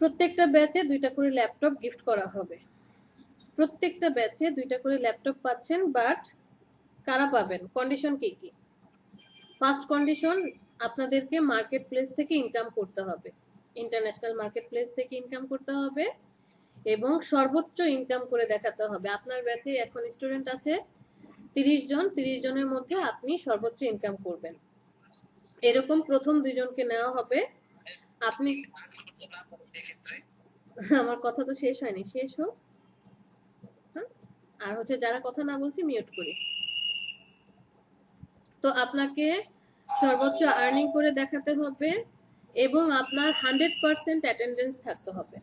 প্রত্যেকটা ব্যাচে 2টা করে ল্যাপটপ গিফট করা হবে। প্রত্যেকটা ব্যাচে 2টা করে ল্যাপটপ পাচ্ছেন, বাট কারা পাবেন, কন্ডিশন কি কি? ফার্স্ট কন্ডিশন, আপনাদেরকে মার্কেট প্লেস থেকে ইনকাম করতে হবে, ইন্টারন্যাশনাল মার্কেট প্লেস থেকে ইনকাম করতে হবে এবং সর্বোচ্চ ইনকাম করে দেখাতে হবে। আপনার ব্যাচে এখন স্টুডেন্ট আছে 30 জন, 30 জনের মধ্যে আপনি সর্বোচ্চ ইনকাম করবেন। এরকম প্রথম 2 জনকে নেওয়া হবে। আপনি, আমার কথা তো শেষ হয়নি, শেষ হোক। আর হচ্ছে যারা কথা না বলছি মিউট করি। তো আপনাকে সর্বোচ্চ আর্নিং করে দেখাতে হবে এবং আপনার 100% অ্যাটেন্ডেন্স থাকতে হবে।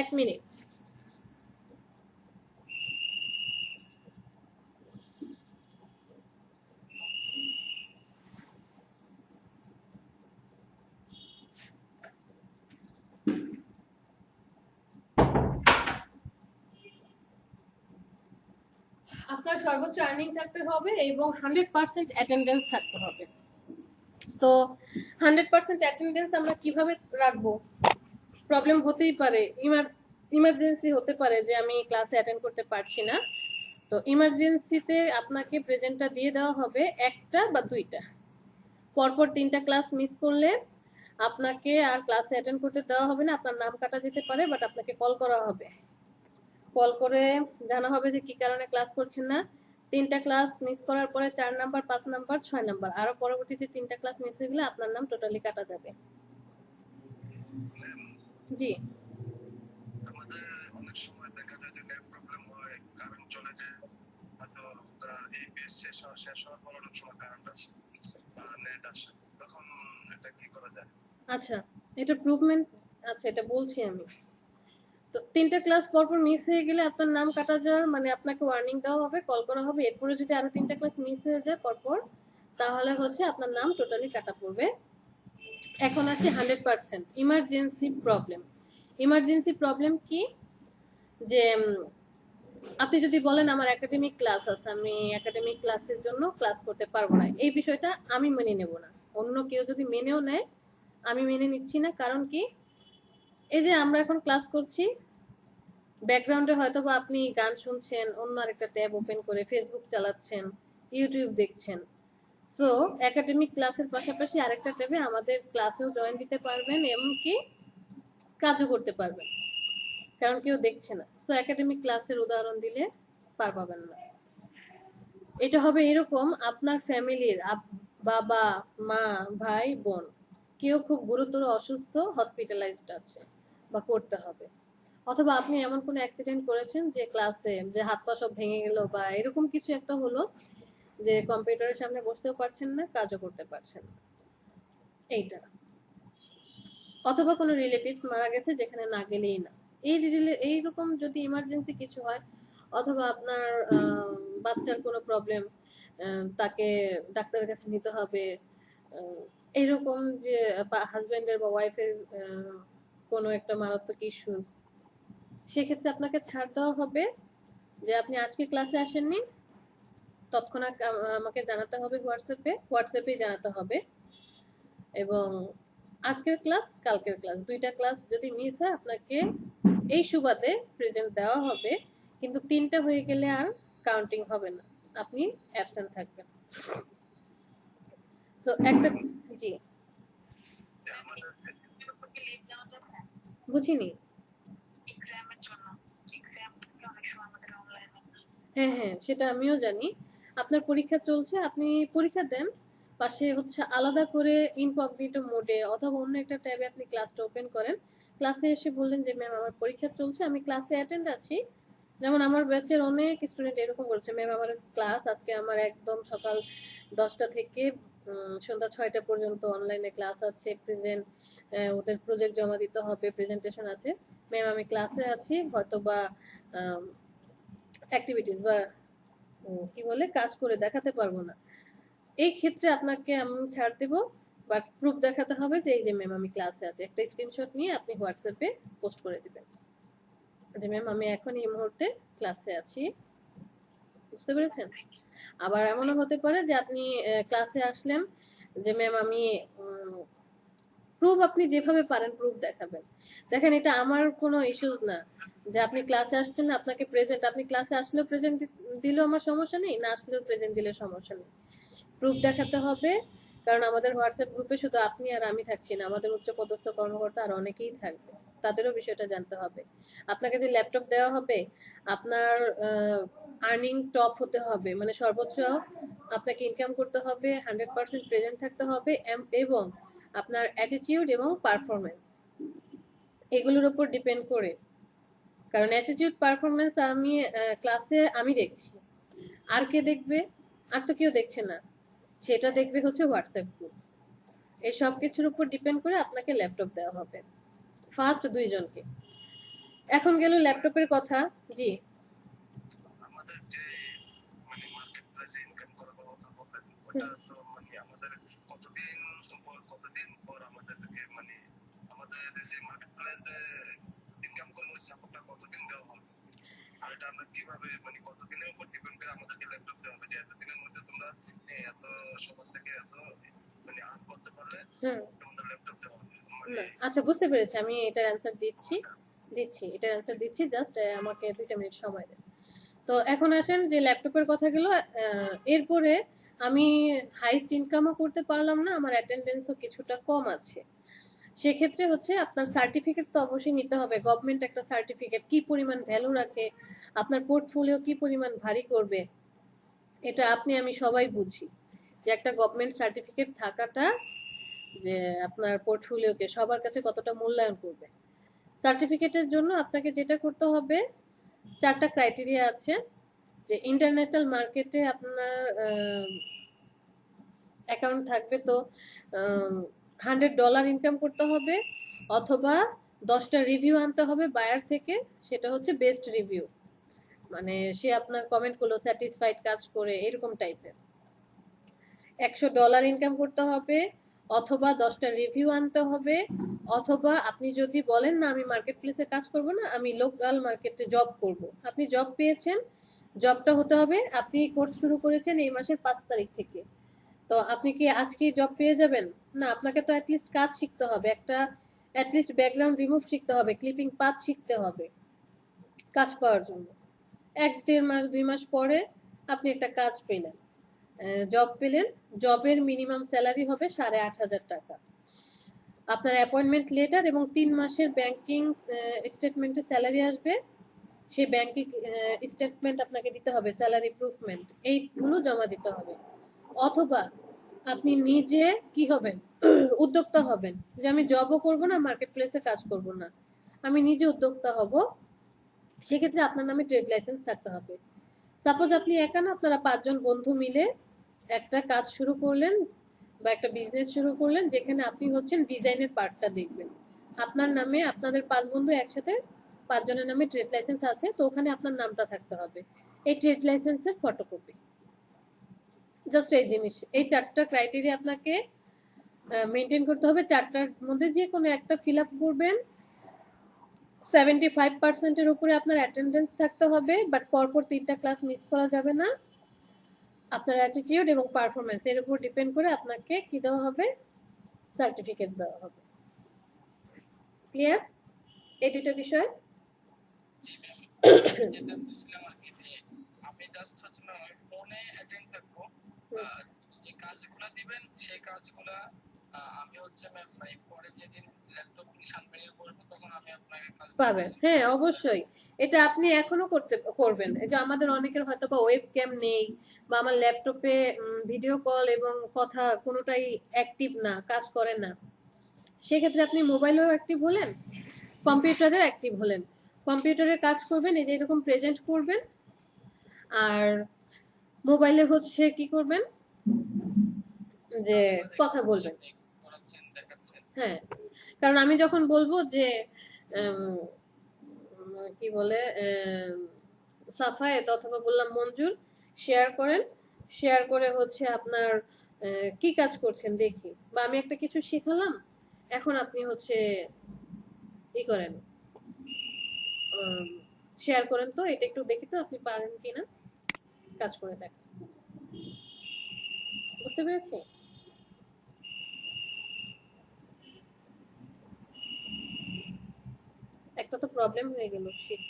1 মিনিট। আপনার সর্বোচ্চ আর্নিং থাকতে হবে এবং 100% অ্যাটেন্ডেন্স থাকতে হবে। তো 100% অ্যাটেন্ডেন্স আমরা কিভাবে রাখবো? প্রবলেম হতেই পারে, ইমার্জেন্সি হতে পারে যে আমি ক্লাসে অ্যাটেন্ড করতে পারছি না। তো ইমার্জেন্সিতে আপনাকে প্রেজেন্টটা দিয়ে দেওয়া হবে 1টা বা 2টা। পরপর 3টা ক্লাস মিস করলে আপনাকে আর ক্লাসে অ্যাটেন্ড করতে দেওয়া হবে না। আপনার নাম কাটা যেতে পারে, বাট আপনাকে কল করা হবে। কল করে জানা হবে যে কি কারণে ক্লাস করছেন না। 3টা ক্লাস মিস করার পরে 4 নাম্বার, 5 নাম্বার, 6 নাম্বার, আরো পরবর্তীতে 3টা ক্লাস মিস হয়ে গেলে আপনার নাম টোটালি কাটা যাবে। জি, আমাদের অনেক সময় দেখা যায় যে নেট প্রবলেম হয়, কারেন্ট চলে যায়, হয়তো এই পেজ শেষ হওয়ার পর অনেক সময় কারেন্ট আসে বা নেট আসে, তখন এটা কি করা যায়? আচ্ছা, এটা প্রুভমেন্ট, আচ্ছা এটা বলছি আমি। তো 3টা ক্লাস পরপর মিস হয়ে গেলে আপনার নাম কাটা যাওয়ার মানে আপনাকে ওয়ার্নিং দেওয়া হবে, কল করা হবে। এরপরে যদি আরো 3টা ক্লাস মিস হয়ে যায় পরপর, তাহলে হচ্ছে আপনার নাম টোটালি কাটা পড়বে। এখন আসি 100% ইমার্জেন্সি প্রবলেম। ইমার্জেন্সি প্রবলেম কি? যে আপনি যদি বলেন আমার একাডেমিক ক্লাস আছে, আমি একাডেমিক ক্লাসের জন্য ক্লাস করতে পারবো না, এই বিষয়টা আমি মেনে নেব না। অন্য কেউ যদি মেনেও নেয়, আমি মেনে নিচ্ছি না। কারণ কি, এই যে আমরা এখন ক্লাস করছি, ব্যাকগ্রাউন্ডে হয়তো বা আপনি গান শুনছেন, অন্য আরেকটা ট্যাব ওপেন করে ফেসবুক চালাচ্ছেন, ইউটিউব দেখছেন। সো একাডেমিক ক্লাসের পাশাপাশি আরেকটা ট্যাবে আমাদের ক্লাসেও জয়েন দিতে পারবেন, এমনকি কাজও করতে পারবেন, কারণ কেউ দেখছে না। সো একাডেমিক ক্লাসের উদাহরণ দিলে পার পাবেন না। এটা হবে এরকম, আপনার ফ্যামিলির বাবা, মা, ভাই, বোন কেউ খুব গুরুতর অসুস্থ, হসপিটালাইজড আছে বা করতে হবে, অথবা আপনি এমন কোনো অ্যাক্সিডেন্ট করেছেন যে ক্লাসে যে হাত পা সব ভেঙে গেল বা এরকম কিছু একটা হলো যে কম্পিউটারের সামনে বসতেও পারছেন না, কাজও করতে পারছেন না, এইটা। অথবা কোনো রিলেটিভস মারা গেছে যেখানে না গেলেই না, এইরকম যদি ইমার্জেন্সি কিছু হয়, অথবা আপনার বাচ্চার কোনো প্রবলেম, তাকে ডাক্তারের কাছে নিতে হবে, এইরকম যে হাজবেন্ডের বা ওয়াইফের কোনো একটা মারাত্মক ইস্যুস, সেক্ষেত্রে আপনাকে ছাড় দেওয়া হবে যে আপনি আজকে ক্লাসে আসেননি, তৎক্ষণাৎ আমাকে জানাতে হবে হোয়াটসঅ্যাপেই জানাতে হবে। এবং আজকের ক্লাস, কালকের ক্লাস, 2টা ক্লাস যদি মিস হয় আপনাকে এই সুবাদে প্রেজেন্ট দেওয়া হবে, কিন্তু 3টা হয়ে গেলে আর কাউন্টিং হবে না, আপনি অ্যাবসেন্ট থাকবেন। সো একটা জি আমাদের লিভ নেওয়া যাবে বুঝিনি। এক্সামের জন্য? এক্সাম অনেক সময় আমাদের অনলাইনে। হ্যাঁ, সেটা আমিও জানি। আপনার পরীক্ষা চলছে, আপনি পরীক্ষা দেন, পাশে হচ্ছে আলাদা করে ইনকগনিটো মোডে অথবা অন্য একটা ট্যাবে আপনি ক্লাসটা ওপেন করেন। ক্লাসে এসে বললেন যে ম্যাম আমার পরীক্ষা চলছে, আমি ক্লাসে অ্যাটেন্ড আছি। যেমন আমার ব্যাচের অনেক স্টুডেন্ট এরকম বলছে, ম্যাম আমার ক্লাস আজকে আমার একদম সকাল 10টা থেকে সন্ধ্যা 6টা পর্যন্ত অনলাইনে ক্লাস আছে, প্রেজেন্ট ওদের প্রজেক্ট জমা দিতে হবে, প্রেজেন্টেশন আছে, ম্যাম আমি ক্লাসে আছি, হয়তো বা অ্যাক্টিভিটিস বা কি বলে কাজ করে দেখাতে পারবো না। এই ক্ষেত্রে আপনাকে আমি ছাড় দেব, বাট প্রুফ দেখাতে হবে যে এই যে ম্যাম আমি ক্লাসে আছি। একটা স্ক্রিনশট নিয়ে আপনি হোয়াটসঅ্যাপে পোস্ট করে দিবেন যে ম্যাম আমি এখন এই মুহূর্তে ক্লাসে আছি। বুঝতে পেরেছেন? আবার এমনও হতে পারে যে আপনি ক্লাসে আসলেন যে ম্যাম আমি প্রুফ আপনি যেভাবে পারেন প্রুফ দেখাবেন। দেখেন এটা আমার কোনো ইস্যুস না যে আপনি ক্লাসে আসছেন না, আপনাকে প্রেজেন্ট, আপনি ক্লাসে আসলেও প্রেজেন্ট দিলেও আমার সমস্যা নেই, না আসলেও প্রেজেন্ট দিলে সমস্যা নেই। প্রুফ দেখাতে হবে, কারণ আমাদের হোয়াটসঅ্যাপ গ্রুপে শুধু আপনি আর আমি থাকছি না, আমাদের উচ্চপদস্থ কর্মকর্তা আর অনেকেই থাকবে, তাদেরও বিষয়টা জানতে হবে। আপনাকে যে ল্যাপটপ দেওয়া হবে, আপনার আর্নিং টপ হতে হবে, মানে সর্বোচ্চ আপনাকে ইনকাম করতে হবে, 100% প্রেজেন্ট থাকতে হবে, এবং আপনার অ্যাটিটিউড এবং পারফরমেন্স এগুলোর উপর ডিপেন্ড করে। কারণ অ্যাটিটিউড পারফরমেন্স আমি ক্লাসে আমি দেখছি, আর কে দেখবে? আর তো কেউ দেখছে না, সেটা দেখবে হচ্ছে হোয়াটসঅ্যাপ গ্রুপ। এই সব কিছুর উপর ডিপেন্ড করে আপনাকে ল্যাপটপ দেওয়া হবে, ফার্স্ট 2 জনকে। এখন গেল ল্যাপটপের কথা। জি আমাদের যে মানে মার্কেট প্লেসে ইনকাম করার কথা বললেন, ওটা তো মানে আমাদের কতদিন পর আমাদেরকে মানে আমাদের যে মার্কেট প্লেসে ইনকাম করবো ওই সাপোর্টটা কতদিন দেওয়া হবে, আর এটা আমরা কিভাবে মানে কতদিনের উপর ডিপেন্ড করে আমাদেরকে ল্যাপটপ দেওয়া হবে যে এতদিনের মধ্যে তোমরা এত সবার থেকে এত মানে আর্ন করতে পারলে তোমাদের ল্যাপটপ দেওয়া হবে মানে। আচ্ছা বুঝতে পেরেছি, আমি এটার অ্যান্সার এটার অ্যান্সার দিচ্ছি, জাস্ট আমাকে 2টা মিনিট সময় দেন। তো এখন আসেন যে ল্যাপটপের কথা গেল, এরপরে আমি হাইস্ট ইনকামও করতে পারলাম না, আমার অ্যাটেন্ডেন্সও কিছুটা কম আছে। সেক্ষেত্রে হচ্ছে আপনার সার্টিফিকেট তো অবশ্যই নিতে হবে। গভর্নমেন্ট একটা সার্টিফিকেট কি পরিমাণ ভ্যালু রাখে, আপনার পোর্টফোলিও কি পরিমাণ ভারী করবে, এটা আপনি আমি সবাই বুঝি যে একটা গভর্নমেন্ট সার্টিফিকেট থাকাটা যে আপনার পোর্টফোলিওকে সবার কাছে কতটা মূল্যায়ন করবে। সার্টিফিকেটের জন্য আপনাকে যেটা করতে হবে, 4টা ক্রাইটেরিয়া আছে, যে ইন্টারন্যাশনাল মার্কেটে আপনার অ্যাকাউন্ট থাকবে, তো $100 ইনকাম করতে হবে, অথবা 10টা রিভিউ আনতে হবে বায়ার থেকে, সেটা হচ্ছে বেস্ট রিভিউ, মানে সে আপনার কমেন্ট করলো স্যাটিসফাইড কাজ করে এরকম টাইপের। $100 ইনকাম করতে হবে, অথবা 10টা রিভিউ আনতে হবে, অথবা আপনি যদি বলেন না আমি মার্কেট প্লেসে কাজ করব না, আমি লোকাল মার্কেটে জব করব, আপনি জব পেয়েছেন, জবটা হতে হবে, আপনি কোর্স শুরু করেছেন এই মাসের 5 তারিখ থেকে, তো আপনি কি আজকেই জব পেয়ে যাবেন? না, আপনাকে তো অ্যাটলিস্ট কাজ শিখতে হবে, একটা অ্যাটলিস্ট ব্যাকগ্রাউন্ড রিমুভ শিখতে হবে, ক্লিপিং পাথ শিখতে হবে কাজ পাওয়ার জন্য। 1-1.5 মাস 2 মাস পরে আপনি একটা কাজ পেলেন, জব পেলেন, জবের মিনিমাম স্যালারি হবে 8,500 টাকা। আপনার অ্যাপয়েন্টমেন্ট লেটার এবং 3 মাসের ব্যাংকিং স্টেটমেন্টে স্যালারি আসবে, সেই ব্যাংকিং স্টেটমেন্ট আপনাকে দিতে হবে, স্যালারি প্রুফমেন্ট, এইগুলো জমা দিতে হবে। অথবা আপনি নিজে কি হবেন, উদ্যোক্তা হবেন, যে আমি জবও করব না, মার্কেট প্লেসে কাজ করব না, আমি নিজে উদ্যোক্তা হব। সেক্ষেত্রে আপনার নামে ট্রেড লাইসেন্স থাকতে হবে। সাপোজ আপনি একা না, আপনারা 5 জন বন্ধু মিলে একটা কাজ শুরু করলেন বা একটা বিজনেস শুরু করলেন, যেখানে আপনি হচ্ছেন ডিজাইনের পার্টটা দেখবেন, আপনার নামে, আপনাদের 5 বন্ধু একসাথে 5 জনের নামে ট্রেড লাইসেন্স আছে, তো ওখানে আপনার নামটা থাকতে হবে, এই ট্রেড লাইসেন্সের ফটোকপি। জাস্ট এই জিনিস, এই 4টা ক্রাইটেরিয়া আপনাকে মেনটেন করতে হবে। 4টার মধ্যে যে কোনো একটা ফিল আপ করবেন। 75%-এর উপরে আপনার অ্যাটেন্ডেন্স থাকতে হবে, বাট পরপর 3টা ক্লাস মিস করা যাবে না। আপনার অ্যাটিটিউড এবং পারফরমেন্স এর উপর ডিপেন্ড করে আপনাকে কি দেওয়া হবে, সার্টিফিকেট দেওয়া হবে। ক্লিয়ার এই 2টা বিষয়? যেটা বলছিলাম আর কি যে আমি জাস্ট হচ্ছে না ফোনে অ্যাটেন্ড থাকবো, যে কাজগুলো দিবেন সেই কাজগুলা আমি হচ্ছে ম্যাম মানে পরে যেদিন ল্যাপটপ নিয়ে সামনে নিয়ে বলবো তখন আমি আপনাকে কাজ পাবেন। হ্যাঁ, অবশ্যই। এটা আপনি এখনো করবেন। এই যে আমাদের অনেকের হয়তোবা ওয়েব ক্যাম নেই বা আমার ল্যাপটপে ভিডিও কল এবং কথা কোনোটাই অ্যাক্টিভ না, কাজ করে না। সেক্ষেত্রে আপনি মোবাইলেও অ্যাক্টিভ হলেন, কম্পিউটারেও অ্যাক্টিভ হলেন। কম্পিউটারে কাজ করবেন, এই যে এরকম প্রেজেন্ট করবেন, আর মোবাইলে হচ্ছে কি করবেন, যে কথা বলবেন। করাচ্ছেন দেখাচ্ছেন। হ্যাঁ, কারণ আমি যখন বলবো যে কি বলে সাফায়েত অথবা বললাম মঞ্জুর শেয়ার করেন, শেয়ার করে হচ্ছে আপনার কি কাজ করছেন দেখি, বা আমি একটা কিছু শেখালাম, এখন আপনি হচ্ছে ই করেন, শেয়ার করেন তো এটা একটু দেখি তো আপনি পারেন কিনা, কাজ করে দেখেন। বুঝতে পেরেছি? একটা তো প্রবলেম হয়ে গেল, শিট।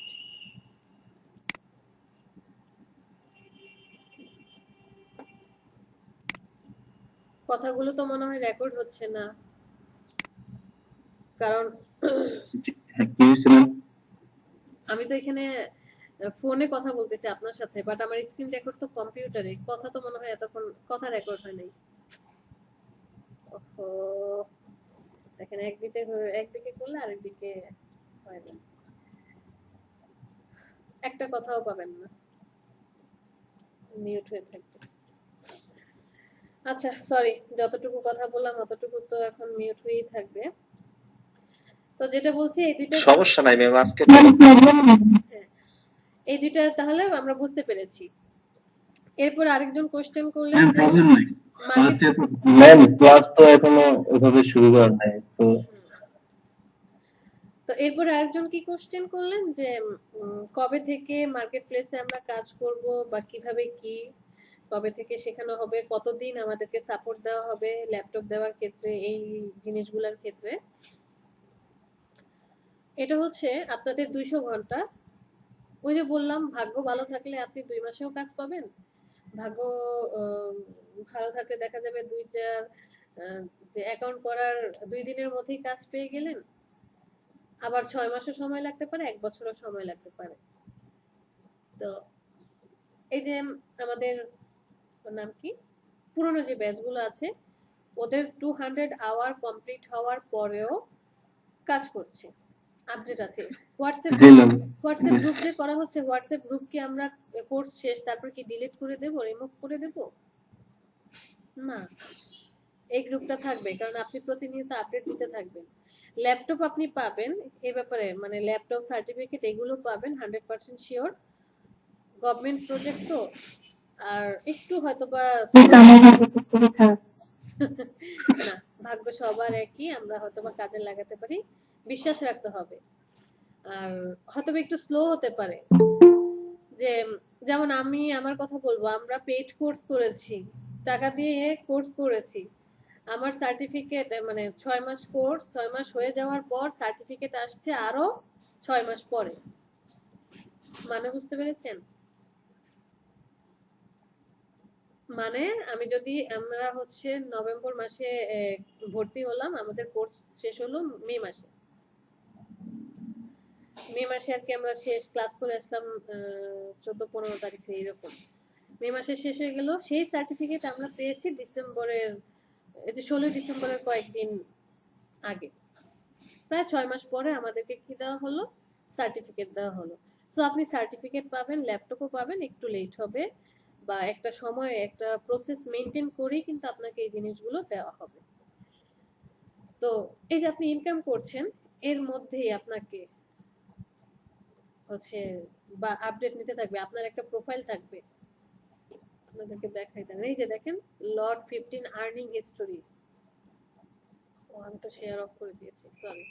কথাগুলো তো মনে হয় রেকর্ড হচ্ছে না, কারণ আমি তো এখানে ফোনে কথা বলতেছি আপনার সাথে, বাট আমার স্ক্রিন রেকর্ড তো কম্পিউটারে, কথা তো মনে হয় এতক্ষণ কথা রেকর্ড হয় নাই। ওহো, দেখেন একদিকে করলে আরেকদিকে হয় না, একটা কথাও পাবেন না, মিউট হয়ে থাকবে। আচ্ছা, সরি, যতটুকু কথা বললাম অতটুকু তো এখন মিউট হয়েই থাকবে। তো যেটা বলছি এই দুইটা সমস্যা নাই ম্যাম, আজকে হ্যাঁ, এই দুইটা তাহলে আমরা বুঝতে পেরেছি। এরপর আরেকজন কোশ্চেন করলেন যে প্রবলেম নাই। মার্কেট, ম্যাম ক্লাস তো এখনো ওভাবে শুরু করা নাই তো। তো এরপরে আরেকজন কি কোশ্চেন করলেন যে কবে থেকে মার্কেট প্লেসে আমরা কাজ করব বা কিভাবে কি কবে থেকে শেখানো হবে, কতদিন আমাদেরকে সাপোর্ট দেওয়া হবে ল্যাপটপ দেওয়ার ক্ষেত্রে, এই জিনিসগুলোর ক্ষেত্রে। এটা হচ্ছে আপনাদের 200 ঘন্টা। ওই যে বললাম ভাগ্য ভালো থাকলে আপনি 2 মাসেও কাজ পাবেন, ভাগ্য ভালো থাকলে দেখা যাবে 2-4 যে অ্যাকাউন্ট করার 2 দিনের মধ্যেই কাজ পেয়ে গেলেন, আবার 6 মাসও সময় লাগতে পারে, 1 বছরও সময় লাগতে পারে। তো এই যে আমাদের নাম কি পুরনো যে ব্যাচগুলো আছে ওদের 200 আওয়ার কমপ্লিট হওয়ার পরেও কাজ করছে, আপডেট আছে। হোয়াটসঅ্যাপ গ্রুপ যে করা হচ্ছে, হোয়াটসঅ্যাপ গ্রুপ কি আমরা কোর্স শেষ তারপর কি ডিলিট করে দেব, রিমুভ করে দেব? না, এই গ্রুপটা থাকবে, কারণ আপনি প্রতিনিয়ত আপডেট দিতে থাকবেন। ল্যাপটপ আপনি পাবেন, এই ব্যাপারে মানে ল্যাপটপ সার্টিফিকেট এগুলো পাবেন 100% শিওর। গভর্নমেন্ট প্রজেক্ট তো, আর একটু হয়তোবা না, ভাগ্য সবার একই, আমরা হয়তোবা কাজে লাগাতে পারি, বিশ্বাস রাখতে হবে। আর হয়তোবা একটু স্লো হতে পারে, যে যেমন আমি আমার কথা বলবো, আমরা পেইড কোর্স করেছি, টাকা দিয়ে কোর্স করেছি, আমার সার্টিফিকেট মানে 6 মাস কোর্স, 6 মাস হয়ে যাওয়ার পর সার্টিফিকেট আসছে আরো 6 মাস পরে। মানে বুঝতে পেরেছেন? মানে আমি যদি আমরা হচ্ছে নভেম্বর মাসে ভর্তি হলাম, আমাদের কোর্স শেষ হলো মে মাসে, মে মাসে আর কি আমরা শেষ ক্লাস করে আসলাম 14-15 তারিখে এরকম। মে মাসে শেষ হয়ে গেল, সেই সার্টিফিকেট আমরা পেয়েছি ডিসেম্বরের, এই যে 16 ডিসেম্বরের কয়েকদিন আগে, প্রায় 6 মাস পরে আমাদেরকে কি দেওয়া হলো, সার্টিফিকেট দেওয়া হলো। সো আপনি সার্টিফিকেট পাবেন, ল্যাপটপও পাবেন, একটু লেট হবে বা একটা সময় একটা প্রসেস মেনটেন করেই কিন্তু আপনাকে এই জিনিসগুলো দেওয়া হবে। তো এই যে আপনি ইনকাম করছেন, এর মধ্যেই আপনাকে হচ্ছে বা আপডেট নিতে থাকবে, আপনার একটা প্রোফাইল থাকবে। আপনাদেরকে দেখাই দেন, এই যে দেখেন লট 15 আর্নিং হিস্টোরি। ও আমি তো শেয়ার অফ করে দিয়েছি, সরি।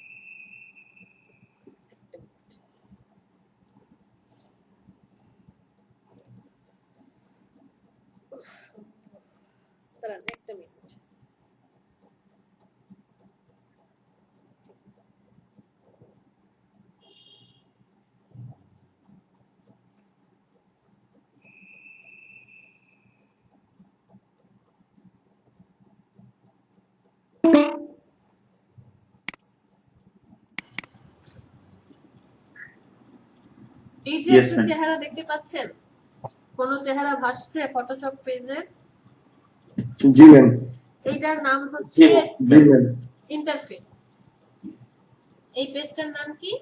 দাঁড়ান একটা মিনিট। এই যে Yes, একটা ma'am. চেহারা দেখতে পাচ্ছেন, কোন চেহারা ভাসছে ফটোশপ পেজে, জি ম্যাম। এইটার নাম হচ্ছে জি ম্যাম। ইন্টারফেস। এই পেজটার নাম কি?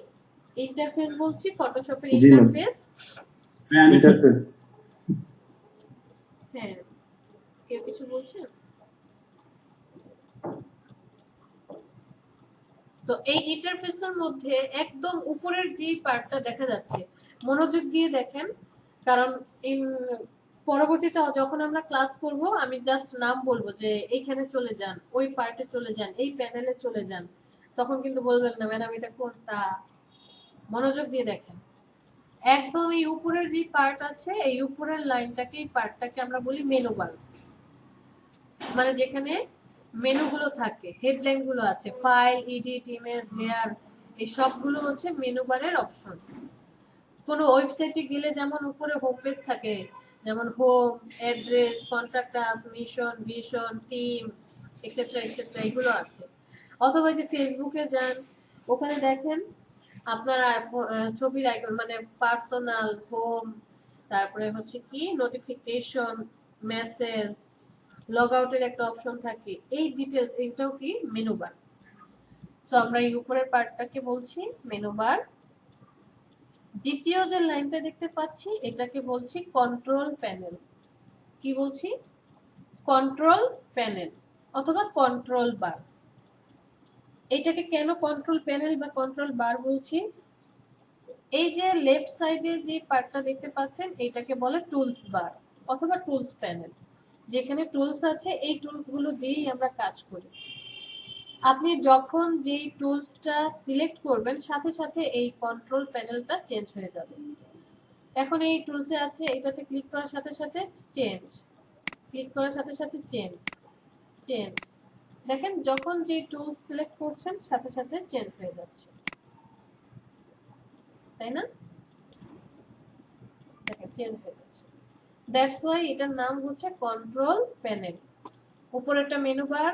ইন্টারফেস বলছি, ফটোশপের জি ম্যাম। ইন্টারফেস। ইন্টারফেস। হ্যাঁ, কেউ কিছু বলছেন? তো এই ইন্টারফেসের মধ্যে একদম উপরের যে পার্টটা দেখা যাচ্ছে, মনোযোগ দিয়ে দেখেন, কারণ পরবর্তীতে যখন আমরা ক্লাস করব আমি জাস্ট নাম বলবো যে এইখানে চলে যান, ওই পার্টে চলে যান, এই প্যানেলে চলে যান, তখন কিন্তু বলবেন না ম্যাডাম এটা কোনটা। মনোযোগ দিয়ে দেখেন, একদম এই উপরের যে পার্ট আছে, এই উপরের লাইনটাকে, এই পার্টটাকে আমরা বলি মেনু বার। মানে যেখানে মেনুগুলো থাকে, হেডলাইন গুলো আছে, ফাইল, এডিট, ইমেজ, লেয়ার, এই সবগুলো হচ্ছে মেনু বারের অপশন। কোনো ওয়েবসাইটে গেলে যেমন উপরে হোম পেজ থাকে, যেমন home, address, contact us, mission, vision, team, etcetera etcetera, এগুলো আছে। অথবা যে ফেসবুকে যান, ওখানে দেখেন আপনার ছবির আইকন, মানে পার্সোনাল, হোম, তারপরে হচ্ছে কি নোটিফিকেশন, মেসেজ, লগ আউটের একটা অপশন থাকে, এই ডিটেলস, এইটাও কি মেনু বার। সো আমরা এই উপরের পার্টটাকে বলছি মেনু বার। দ্বিতীয় যে লাইনটা দেখতে পাচ্ছি এটাকে বলছি কন্ট্রোল প্যানেল। কি বলছি? কন্ট্রোল প্যানেল অথবা কন্ট্রোল বার। এটাকে কেন কন্ট্রোল প্যানেল বা কন্ট্রোল বার বলছি? এই যে লেফট সাইডে যে পার্টটা দেখতে পাচ্ছেন এটাকে বলে টুলস বার অথবা টুলস প্যানেল। যেখানে টুলস আছে, এই টুলস গুলো দিয়েই আমরা কাজ করি। আপনি যখন যেই টুলসটা সিলেক্ট করবেন, সাথে সাথে এই কন্ট্রোল প্যানেলটা চেঞ্জ হয়ে যাবে। এখন এই টুলসে আছে, এটাতে ক্লিক করার সাথে সাথে চেঞ্জ, ক্লিক করার সাথে সাথে চেঞ্জ, চেঞ্জ। দেখেন যখন যে টুলস সিলেক্ট করছেন সাথে সাথে চেঞ্জ হয়ে যাচ্ছে, তাই না? দেখেন চেঞ্জ হয়ে যাচ্ছে। দ্যাটস ওয়াই এটার নাম হচ্ছে কন্ট্রোল প্যানেল। উপরেরটা মেনু বার,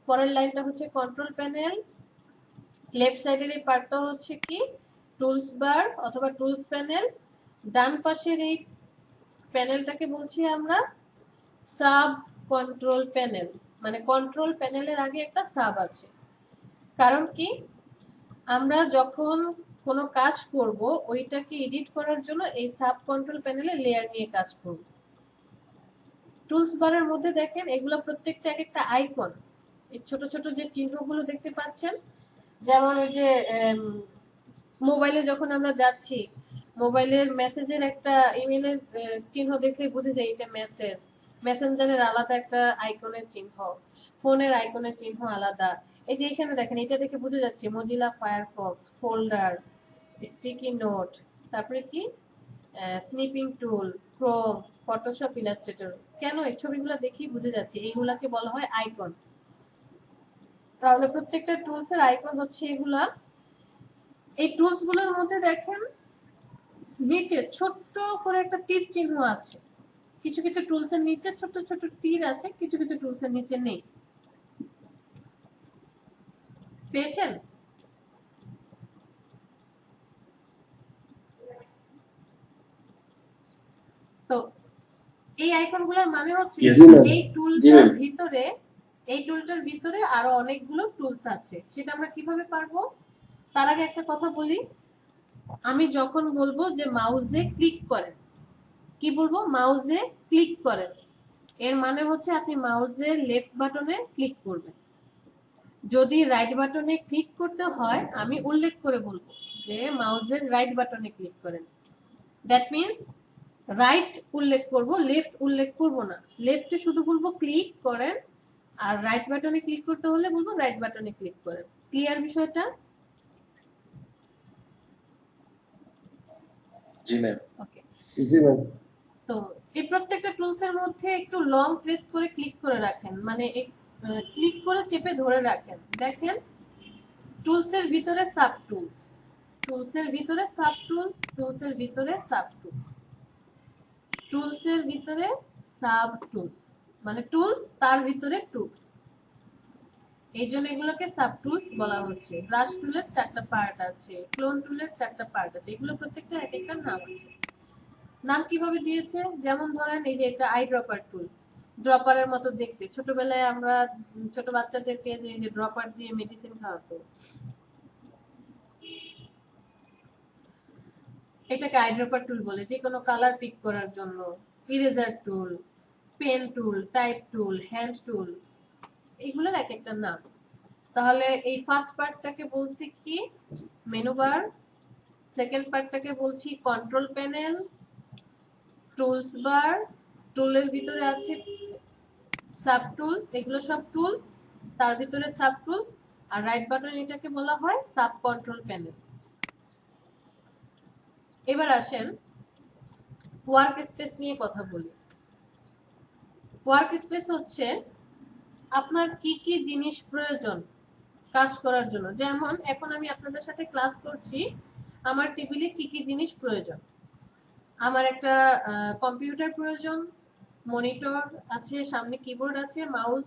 পরের লাইনটা হচ্ছে কন্ট্রোল প্যানেল, লেফট সাইডের এই পার্টটা হচ্ছে কি টুলস বার অথবা টুলস প্যানেল, ডান পাশের এই প্যানেলটাকে বলছি আমরা সাব কন্ট্রোল প্যানেল। মানে কন্ট্রোল প্যানেলের আগে একটা সাব আছে। কারণ কি, আমরা যখন কোনো কাজ করব ওইটাকে এডিট করার জন্য এই সাব কন্ট্রোল প্যানেলে লেয়ার নিয়ে কাজ করব। টুলস বারের মধ্যে দেখেন এগুলো প্রত্যেকটা এক একটা আইকন। এই ছোট ছোট যে চিহ্নগুলো দেখতে পাচ্ছেন, যেমন ওই যে মোবাইলে যখন আমরা যাচ্ছি, মোবাইলের মেসেজের একটা, ইমেলের চিহ্ন দেখলে বুঝে যায় এটা মেসেজ। মেসেঞ্জারের আলাদা একটা আইকনের চিহ্ন, ফোনের আইকনের চিহ্ন আলাদা। এই যে এখানে দেখেন, এটা দেখে বুঝে যাচ্ছে Mozilla Firefox, folder, sticky note, তারপরে কি স্নিপিং টুল, ক্রোম, ফটোশপ, ইলাস্ট্রেটর। কেন? এই ছবিগুলো দেখেই বুঝে যাচ্ছে এইগুলাকে বলা হয় আইকন। তাহলে প্রত্যেকটা টুলস এর আইকন হচ্ছে এগুলা। এই টুলস গুলোর মধ্যে দেখেন নিচে ছোট্ট করে একটা তীর চিহ্ন আছে। কিছু কিছু টুলস এর নিচে ছোট ছোট তীর আছে, কিছু কিছু টুলস এর নিচে নেই। পেয়েছেন? তো এই আইকনগুলোর মানে হচ্ছে এই টুলটার ভিতরে আরো অনেকগুলো টুলস আছে। সেটা আমরা কিভাবে পারবো? তার আগে একটা কথা বলি, আমি যখন বলবো যে মাউসে ক্লিক করেন, কি বলবো? মাউসে ক্লিক করেন, এর মানে হচ্ছে আপনি মাউসের লেফট বাটনে ক্লিক করবেন। যদি রাইট বাটনে ক্লিক করতে হয় আমি উল্লেখ করে বলবো যে মাউসের রাইট বাটনে ক্লিক করেন। দ্যাট মিন্স রাইট উল্লেখ করব, লেফট উল্লেখ করব না। লেফটে শুধু বলবো ক্লিক করেন, আর রাইট বাটনে ক্লিক করতে হলে বলবো রাইট বাটনে ক্লিক করেন। ক্লিয়ার বিষয়টা? জি ম্যাম। ওকে, জি ম্যাম। তো এই প্রত্যেকটা টুলস এর মধ্যে একটু লং প্রেস করে ক্লিক করে রাখেন, মানে ক্লিক করে চেপে ধরে রাখেন। দেখেন টুলস এর ভিতরে সাব টুলস, টুলস এর ভিতরে সাব টুলস, টুলস এর ভিতরে সাব টুলস, টুলস এর ভিতরে সাব টুলস, মানে টুলস তার ভিতরে টুলস। এই জন্য এগুলোকে সাব টুলস বলা হচ্ছে। ব্রাশ টুলের 4টা পার্ট আছে, ক্লোন টুলের 4টা পার্ট আছে, এগুলো প্রত্যেকটা এক একটা নাম আছে। নাম কিভাবে দিয়েছে, যেমন ধরেন এই যে এটা আই ড্রপার টুল, ড্রপারের মতো দেখতে। ছোটবেলায় আমরা ছোট বাচ্চাদেরকে যে ড্রপার দিয়ে মেডিসিন খাওয়াতো, এটাকে আই ড্রপার টুল বলে। যে কোনো কালার পিক করার জন্য। Eraser tool, pen tool, type tool, hand tool, এগুলোর এক একটা নাম। তাহলে এই ফার্স্ট পার্টটাকে বলছি কি মেনু বার, সেকেন্ড পার্টটাকে বলছি কন্ট্রোল প্যানেল, টুলস বার, টুলের ভিতরে আছে সাব টুলস, এগুলো সব টুলস, তার ভিতরে সাব টুলস, আর রাইট বাটন এটাকে বলা হয় সাব কন্ট্রোল প্যানেল। এবার আসেন ওয়ার্ক স্পেস নিয়ে কথা বলি। ওয়ার্ক স্পেস হচ্ছে আপনার কি কি জিনিস প্রয়োজন কাজ করার জন্য। যেমন এখন আমি আপনাদের সাথে ক্লাস করছি, আমার টেবিলে কি কি জিনিস প্রয়োজন। আমার একটা কম্পিউটার প্রয়োজন, মনিটর আছে, সামনে কিবোর্ড আছে, মাউস,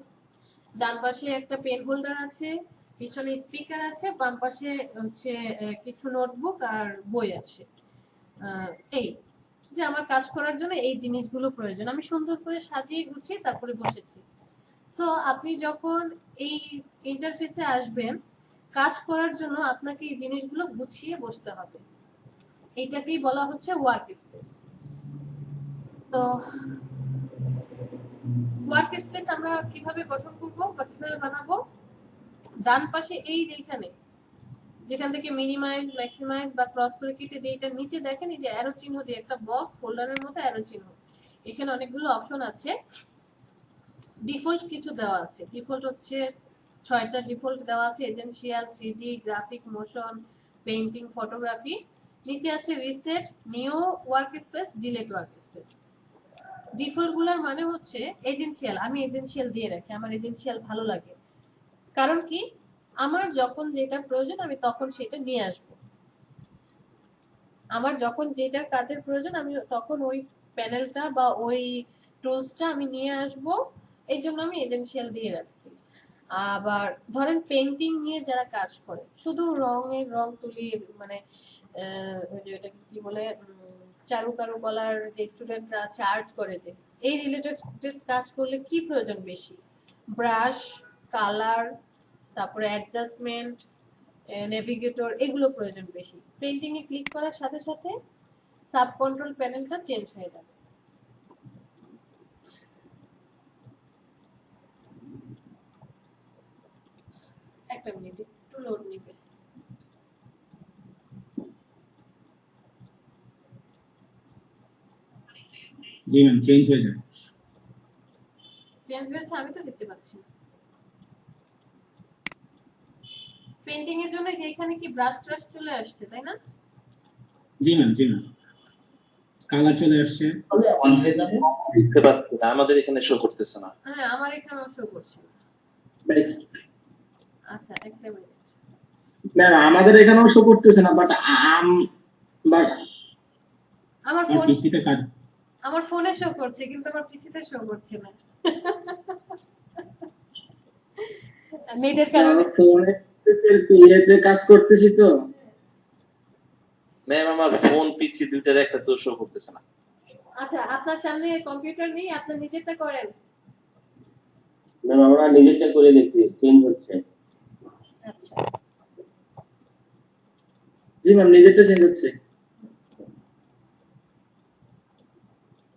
ডান পাশে একটা পেন হোল্ডার আছে, পিছনে স্পিকার আছে, বাম পাশে হচ্ছে কিছু নোটবুক আর বই আছে। এই যে আমার কাজ করার জন্য এই জিনিসগুলো প্রয়োজন। আমি সুন্দর করে সাজিয়ে গুছিয়ে তারপরে বসেছি। সো আপনি যখন এই ইন্টারফেসে আসবেন কাজ করার জন্য, আপনাকে এই জিনিসগুলো গুছিয়ে বসতে হবে। এইটাকেই বলা হচ্ছে ওয়ার্ক স্পেস। তো ওয়ার্ক স্পেস আমরা কিভাবে গঠন করবো বা কিভাবে বানাবো, ডান পাশে এই যেখান থেকে মিনিমাইজ, ম্যাক্সিমাইজ বা ক্রস করে কেটে দিয়ে এটা নিচে দেখেন এই যে অ্যারো চিহ্ন দিয়ে একটা বক্স, ফোল্ডারের মতো অ্যারো চিহ্ন, এখানে অনেকগুলো অপশন আছে। ডিফল্ট কিছু দেওয়া আছে, ডিফল্ট হচ্ছে 6টা ডিফল্ট দেওয়া আছে, এজেন্সিয়াল, 3D, graphic, motion, painting, photography. নিচে আছে reset, new work space, delete work space. Default গুলোর মানে হচ্ছে এজেন্সিয়াল, আমি এজেন্সিয়াল দিয়ে রাখি, আমার এজেন্সিয়াল ভালো লাগে। কারণ কি, আমার যখন যেটা প্রয়োজন আমি তখন সেটা নিয়ে আসব। আমার যখন যেটার কাজের প্রয়োজন আমি তখন ওই প্যানেলটা বা ওই টুলসটা আমি নিয়ে আসব, এই জন্য আমি এজেন্সিয়াল দিয়ে রাখছি। আবার ধরেন পেইন্টিং নিয়ে যারা কাজ করে, শুধু রং তুলি, মানে ওই যে এটাকে কি বলে, চারুকারুকলার যে স্টুডেন্টরা আছে, আর্ট করে, যে এই রিলেটেড কাজ করলে কি প্রয়োজন বেশি, ব্রাশ, কালার, তারপরে অ্যাডজাস্টমেন্ট, নেভিগেটর, এগুলো প্রয়োজন বেশি। পেইন্টিং এ ক্লিক করার সাথে সাথে সাব কন্ট্রোল প্যানেলটা চেঞ্জ হয়ে যাবে। একটা মিনিট একটু লোড নিবে। জি ম্যাম, চেঞ্জ হয়ে যায়। চেঞ্জ হয়েছে, আমি তো দেখতে পাচ্ছি না। পেইন্টিং এর জন্য যে এখানে কি ব্রাশ ট্রাশ চলে আসছে, তাই না? জি ম্যাম, জি ম্যাম, কালার চলে আসছে। দেখতে পাচ্ছি না, আমাদের এখানে শো করতেছে না। হ্যাঁ, আমার এখানেও শো করছে। আচ্ছা, একটা মিনিট। ম্যাম আমাদের এখানেও শো করতেছে না, বাট আমার ফোন, পিসিতে কাজ। আমার ফোনে শো করছে কিন্তু আমার পিসিতে শো করছে না। নেটের কারণে। ফোনে পিএতে কাজ করতেছি তো ম্যাম, আমার ফোন পিসি দুইটার একটা তো শো করতেছে না। আচ্ছা, আপনার সামনে কম্পিউটার নেই, আপনি নিজেরটা করেন। ম্যাম আমরা নিজেরটা করে দেখছি, চেঞ্জ হচ্ছে। আচ্ছা, জি ম্যাম, নিজেরটা চেঞ্জ হচ্ছে।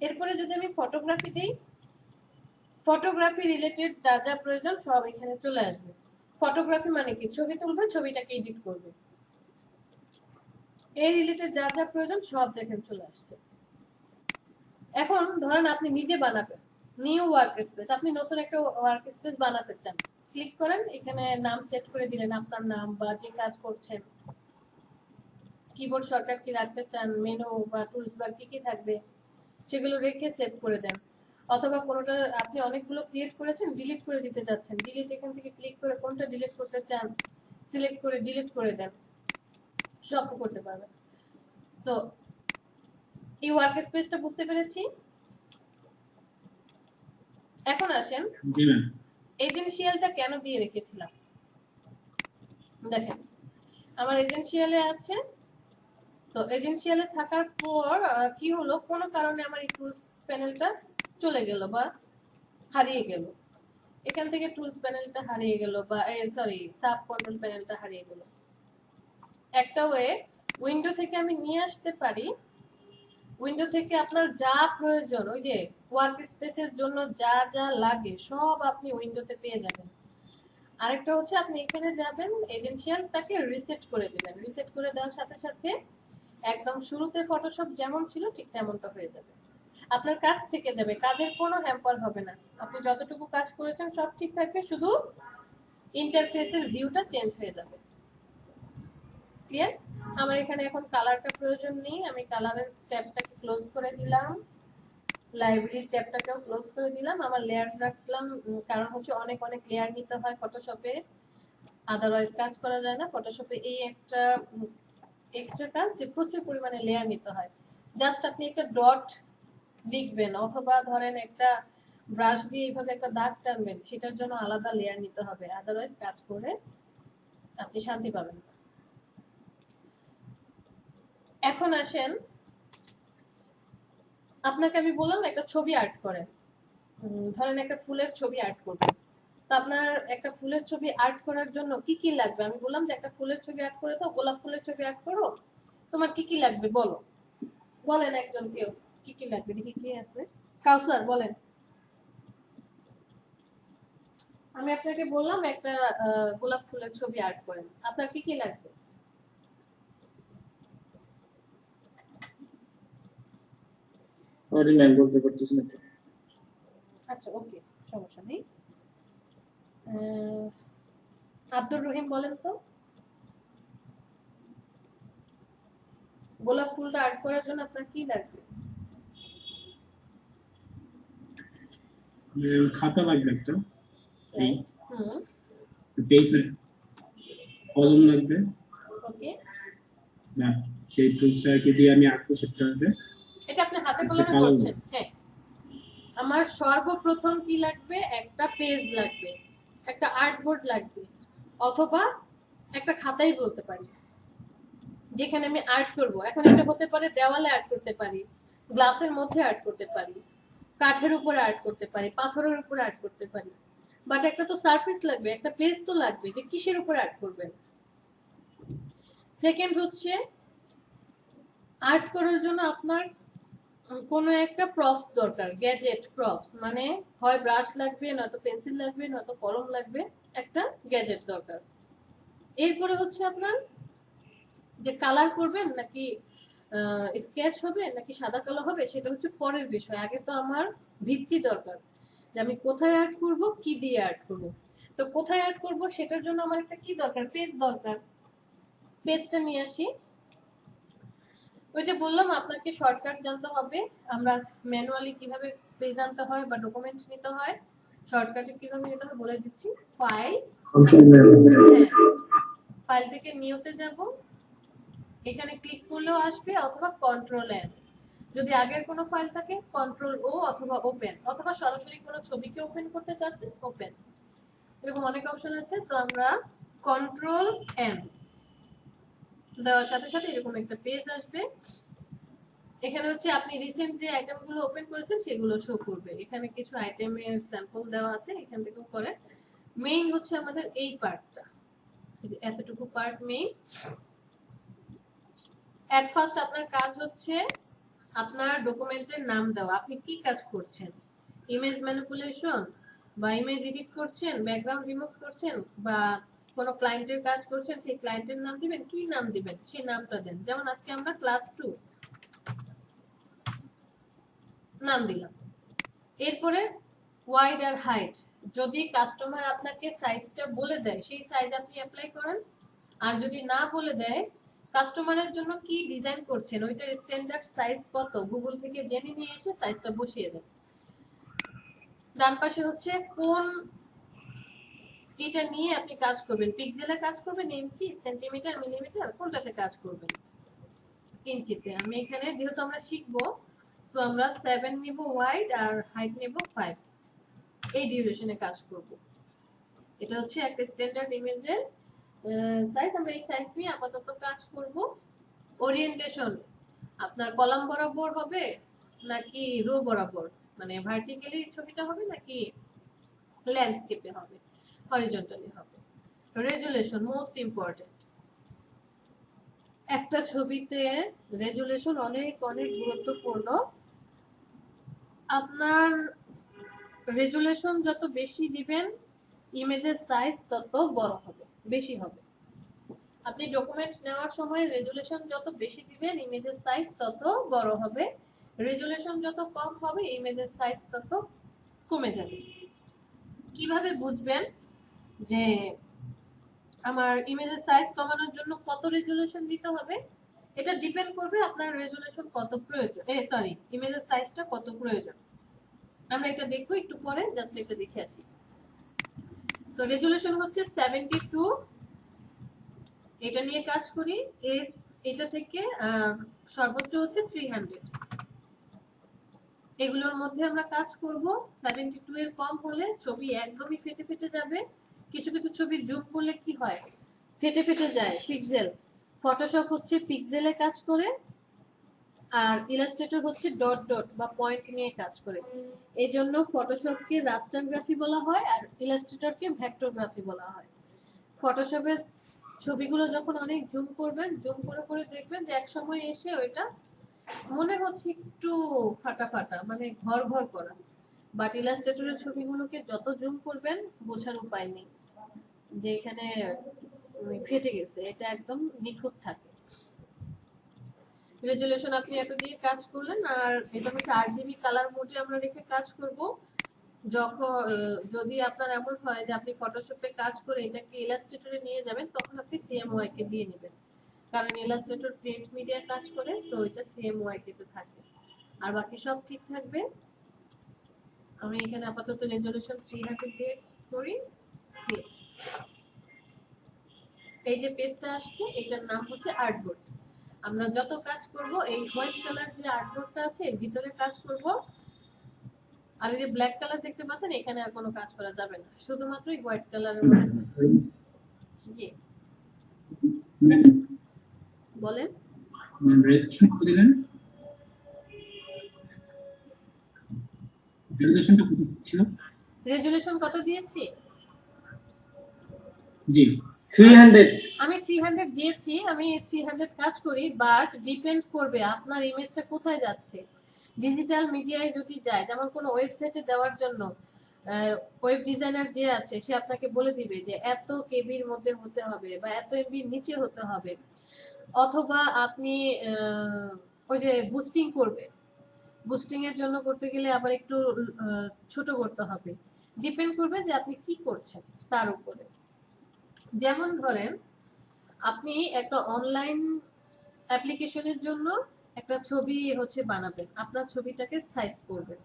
এরপরে যদি আমি ফটোগ্রাফি দেই, ফটোগ্রাফি রিলেটেড যা যা প্রয়োজন সব এখানে চলে আসবে। ফটোগ্রাফি মানে কি, ছবি তুলবে, ছবিটাকে এডিট করবে, এই রিলেটেড যা যা প্রয়োজন সব দেখেন চলে আসছে। এখন ধরেন আপনি নিজে বানাবেন নিউ ওয়ার্ক স্পেস, আপনি নতুন একটা ওয়ার্ক স্পেস বানাতে চান, ক্লিক করেন, এখানে নাম সেট করে দিলেন, আপনার নাম বা যে কাজ করছেন, কিবোর্ড শর্টকাট কি রাখতে চান, মেনু বা টুলস বার কি কি থাকবে সেগুলো রেখে সেভ করে দেন। অথবা কোনোটা আপনি অনেকগুলো ক্রিয়েট করেছেন, ডিলিট করে দিতে যাচ্ছেন, ডিলিট এখান থেকে ক্লিক করে কোনটা ডিলিট করতে চান সিলেক্ট করে ডিলিট করে দেন, সব করতে পারবেন। তো এই ওয়ার্ক স্পেসটা বুঝতে পেরেছি। এখন আসেন জি ম্যাম, এজেন্সিয়ালটা কেন দিয়ে রেখেছিলাম। দেখেন আমার এজেন্সিয়ালে আছে, তো এজেন্সিয়ালে থাকার পর কি হলো, কোনো কারণে আমার এই টুলস প্যানেলটা চলে গেল বা হারিয়ে গেল, এখান থেকে টুলস প্যানেলটা হারিয়ে গেল বা সরি সাব কন্ট্রোল প্যানেলটা হারিয়ে গেল। একটা ওয়ে, উইন্ডো থেকে আমি নিয়ে আসতে পারি, উইন্ডো থেকে আপনার যা প্রয়োজন, ওই যে ওয়ার্ক স্পেসের জন্য যা যা লাগে সব আপনি উইন্ডোতে পেয়ে যাবেন। আরেকটা হচ্ছে আপনি এখানে যাবেন, এজেন্সিয়ালটাকে রিসেট করে দিবেন, রিসেট করে দেওয়ার সাথে সাথে একদম শুরুতে ফটোশপ যেমন ছিল ঠিক তেমনটা হয়ে যাবে। আপনার কাজ থেকে যাবে, কাজের কোনো হ্যাম্পার হবে না, আপনি যতটুকু কাজ করেছেন সব ঠিক থাকবে, শুধু ইন্টারফেসের ভিউটা চেঞ্জ হয়ে যাবে। ক্লিয়ার? আমার এখানে এখন কালারটা প্রয়োজন নেই, আমি কালারের ট্যাবটাকে ক্লোজ করে দিলাম, লাইব্রেরি ট্যাবটাকেও ক্লোজ করে দিলাম, আমার লেয়ার রাখলাম, কারণ হচ্ছে অনেক অনেক লেয়ার নিতে হয় ফটোশপে, আদারওয়াইজ কাজ করা যায় না। ফটোশপে এই একটা এক্সট্রা কাজ যে প্রচুর পরিমাণে লেয়ার নিতে হয়। জাস্ট আপনি একটা ডট লিখবেন অথবা ধরেন একটা ব্রাশ দিয়ে এইভাবে একটা দাগ টানবেন, সেটার জন্য আলাদা লেয়ার নিতে হবে, আদারওয়াইজ কাজ করে আপনি শান্তি পাবেন না। এখন আসেন, আপনাকে আমি বললাম একটা ছবি আর্ট করেন, ধরেন একটা ফুলের ছবি আর্ট করবেন, তো আপনার একটা ফুলের ছবি আর্ট করার জন্য কি কি লাগবে? আমি বললাম যে একটা ফুলের ছবি আর্ট করে দাও, গোলাপ ফুলের ছবি আর্ট করো, তোমার কি কি লাগবে বলো, বলেন একজন কেউ কি কি লাগবে, দেখি কে আছে। কাউসার বলেন। আমি আপনাকে বললাম একটা গোলাপ ফুলের ছবি আর্ট করেন, আপনার কি কি লাগবে? সরি ম্যাম, বলতে পারতেছি না। আচ্ছা ওকে, সমস্যা নেই। আব্দুর রহিম বলেন তো, গোলাপ ফুলটা আর্ট করার জন্য আপনার কি লাগবে? খাতা লাগবে একটা, হুম, পেজ কলম লাগবে, ওকে, না সেই টুলসটাকে দিয়ে আমি আঁকবো সেটা হবে। এটা আপনি হাতে কলমে করছেন? হ্যাঁ, আমার সর্বপ্রথম কি লাগবে, একটা পেজ লাগবে, একটা আর্টবোর্ড লাগবে, অথবা একটা খাতাই বলতে পারি যেখানে আমি আর্ট করব। এখন এটা হতে পারে দেওয়ালে আর্ট করতে পারি, গ্লাসের মধ্যে আর্ট করতে পারি, কাঠের উপরে আর্ট করতে পারি, পাথরের উপরে আর্ট করতে পারি, বাট একটা তো সারফেস লাগবে, একটা পেজ তো লাগবে যে কিসের উপরে আর্ট করবেন। সেকেন্ড হচ্ছে আর্ট করার জন্য আপনার কোনো একটা প্রপস দরকার, গ্যাজেট প্রপস, মানে হয় ব্রাশ লাগবে, নয়তো পেন্সিল লাগবে, নয়তো কলম লাগবে, একটা গ্যাজেট দরকার। এরপরে হচ্ছে আপনার যে কালার করবেন নাকি স্কেচ হবে নাকি সাদা কালো হবে সেটা হচ্ছে পরের বিষয়, আগে তো আমার ভিত্তি দরকার যে আমি কোথায় আর্ট করব, কি দিয়ে আর্ট করব। তো কোথায় আর্ট করব সেটার জন্য আমার একটা কি দরকার, পেজ দরকার। পেজটা নিয়ে আসি, ওই যে বললাম আপনাকে শর্টকাট জানতে হবে, আমরা ম্যানুয়ালি কিভাবে পেজ আনতে হয় বা ডকুমেন্ট নিতে হয়, শর্টকাটে কিভাবে নিতে হয় বলে দিচ্ছি। ফাইল, ফাইল থেকে নিউতে যাব, এখানে ক্লিক করলেও আসবে, অথবা কন্ট্রোল এন, যদি আগের কোনো ফাইল থাকে কন্ট্রোল ও অথবা ওপেন, অথবা সরাসরি কোনো ছবিকে ওপেন করতে চাচ্ছেন ওপেন, এরকম অনেক অপশন আছে। তো আমরা কন্ট্রোল এন দেওয়ার সাথে সাথে এরকম একটা পেজ আসবে, এখানে হচ্ছে আপনি রিসেন্ট যে আইটেমগুলো ওপেন করেছেন সেগুলো শো করবে, এখানে কিছু আইটেমের স্যাম্পল দেওয়া আছে, এখান থেকেও করে। মেইন হচ্ছে আমাদের এই পার্টটা, এতটুকু পার্ট মেইন। এট ফার্স্ট আপনার কাজ হচ্ছে আপনার ডকুমেন্টের নাম দেওয়া, আপনি কি কাজ করছেন, ইমেজ ম্যানিপুলেশন বা ইমেজ এডিট করছেন, ব্যাকগ্রাউন্ড রিমুভ করছেন, বা কোনো ক্লায়েন্টের কাজ করছেন, সেই ক্লায়েন্টের নাম দিবেন, কি নাম দিবেন সেই নামটা দেন। যেমন আজকে আমরা ক্লাস 2 নাম দিলাম। এরপরে ওয়াইড আর হাইট, যদি কাস্টমার আপনাকে সাইজটা বলে দেয় সেই সাইজ আপনি অ্যাপ্লাই করেন, আর যদি না বলে দেয় কাস্টমারের জন্য কি ডিজাইন করছেন ওইটার স্ট্যান্ডার্ড সাইজ কত গুগল থেকে জেনে নিয়ে এসে সাইজটা বসিয়ে দেন। ডান পাশে হচ্ছে কোন এটা নিয়ে আপনি কাজ করবেন, পিক্সেলে কাজ করবেন, ইঞ্চি, সেন্টিমিটার, মিলিমিটার, কোনটাতে কাজ করবেন। ইঞ্চিতে, আমি এখানে যেহেতু আমরা শিখবো তো আমরা 7 নিব ওয়াইড আর হাইট নিব 5, এই ডিউরেশনে কাজ করব। এটা হচ্ছে একটা স্ট্যান্ডার্ড ইমেজের সাইজ আমরা এই সাইজ নিয়ে আপাতত কাজ করব। ওরিয়েন্টেশন আপনার কলাম বরাবর হবে নাকি রো বরাবর, মানে ভার্টিক্যালি ছবিটা হবে নাকি ল্যান্ডস্কেপে হবে, হরিজন্টালি হবে। Resolution most important. একটা ছবিতে রেজুলেশন অনেক অনেক গুরুত্বপূর্ণ। আপনার রেজুলেশন যত বেশি দিবেন ইমেজের সাইজ তত বড় হবে, বেশি হবে। আপনি ডকুমেন্ট নেওয়ার সময় রেজুলেশন যত বেশি দিবেন ইমেজের সাইজ তত বড় হবে, রেজুলেশন যত কম হবে ইমেজের সাইজ তত কমে যাবে। কিভাবে বুঝবেন যে আমার ইমেজের সাইজ কমানোর জন্য কত রেজুলেশন দিতে হবে? এটা ডিপেন্ড করবে আপনার রেজুলেশন কত প্রয়োজন, ইমেজের সাইজটা কত প্রয়োজন। আমরা এটা দেখবো একটু পরে, জাস্ট এটা দেখে আসি। তো রেজুলেশন হচ্ছে 72, এটা নিয়ে কাজ করি। এটা থেকে সর্বোচ্চ হচ্ছে 300, এগুলোর মধ্যে আমরা কাজ করব। 72 এর কম হলে ছবি একদমই ফেটে ফেটে যাবে। কিছু কিছু ছবি জুম করলে কি হয়, ফেটে ফেটে যায়। পিক্সেল, ফটোশপ হচ্ছে পিক্সেলে কাজ করে, আর ইলাস্ট্রেটর হচ্ছে ডট ডট বা পয়েন্ট নিয়ে কাজ করে। এই জন্য ফটোশপকে রাস্টারগ্রাফি বলা হয় আর ইলাস্ট্রেটরকে ভেক্টরগ্রাফি বলা হয়। ফটোশপের ছবিগুলো যখন অনেক জুম করবেন, জুম করে করে দেখবেন যে এক সময় এসে ওইটা মনে হচ্ছে একটু ফাটা ফাটা, মানে ঘর ঘর করা। বাট ইলাস্ট্রেটরের ছবিগুলোকে যত জুম করবেন বোঝার উপায় নেই যে এখানে ফেটে গেছে, এটা একদম নিখুঁত থাকে। রেজুলেশন আপনি এত দিয়ে কাজ করলেন, আর এটা হচ্ছে আরজিবি কালার মোডে আমরা রেখে কাজ করব। যখন যদি আপনার এমন হয় যে আপনি ফটোশপে কাজ করে এটাকে ইলাস্ট্রেটরে নিয়ে যাবেন, তখন আপনি সিএমওয়াই কে দিয়ে নেবেন, কারণ ইলাস্ট্রেটর প্রিন্ট মিডিয়া কাজ করে, সো এটা সিএমওয়াই কে তে থাকে। আর বাকি সব ঠিক থাকবে। আমি এখানে আপাতত রেজুলেশন 300 দিয়ে করি। এই যে পেজটা আসছে এটার নাম হচ্ছে আর্টবোর্ড। আমরা যত কাজ করব এই হোয়াইট কালার যে আর্টবোর্ডটা আছে এর ভিতরে কাজ করব। আর এই যে ব্ল্যাক কালার দেখতে পাচ্ছেন এখানে আর কোনো কাজ করা যাবে না, শুধুমাত্র এই হোয়াইট কালারের মধ্যে। জি বলেন। রেজুলেশন কত দিলেন? রেজুলেশনটা কত ছিল? রেজুলেশন কত দিয়েছি? জি 300। আমি 300 দিয়েছি। আমি 300 কাজ করি, বাট ডিপেন্ড করবে আপনার ইমেজটা কোথায় যাচ্ছে। ডিজিটাল মিডিয়ায় যদি যায়, যেমন কোনো ওয়েবসাইটে দেওয়ার জন্য ওয়েব ডিজাইনার যে আছে সে আপনাকে বলে দিবে যে এত কেবির মধ্যে হতে হবে বা এত এমবির নিচে হতে হবে, অথবা আপনি ওই যে বুস্টিং করবে, বুস্টিং এর জন্য করতে গেলে আবার একটু ছোট করতে হবে। ডিপেন্ড করবে যে আপনি কি করছেন তার উপরে। যেমন ধরেন আপনি একটা অনলাইন অ্যাপ্লিকেশনের জন্য একটা ছবি হচ্ছে বানাবেন, আপনার ছবিটাকে সাইজ করবেন।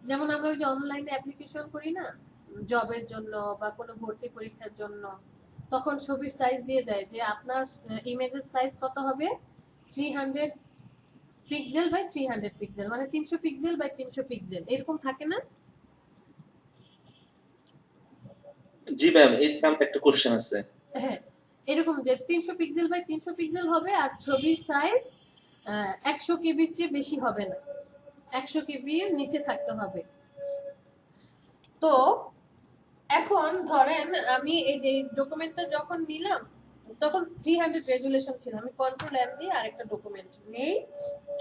যেমন আমরা ওই যে অনলাইনে অ্যাপ্লিকেশন করি না জবের জন্য বা কোনো ভর্তি পরীক্ষার জন্য, তখন ছবির সাইজ দিয়ে দেয় যে আপনার ইমেজের সাইজ কত হবে, 300 পিক্সেল বাই 300 পিক্সেল, মানে 300 পিক্সেল বাই 300 পিক্সেল, এরকম থাকে না? জি ম্যাম, এই নাম একটা কোশ্চেন আছে। হ্যাঁ, এরকম যে 300 পিক্সেল বাই 300 পিক্সেল হবে, আর ছবির সাইজ 100 কেবির চেয়ে বেশি হবে না, 100 কেবির নিচে থাকতে হবে। তো এখন ধরেন আমি এই যে ডকুমেন্টটা যখন নিলাম তখন 300 রেজুলেশন ছিল, আমি কন্ট্রোল এন দিয়ে আরেকটা ডকুমেন্ট নেই।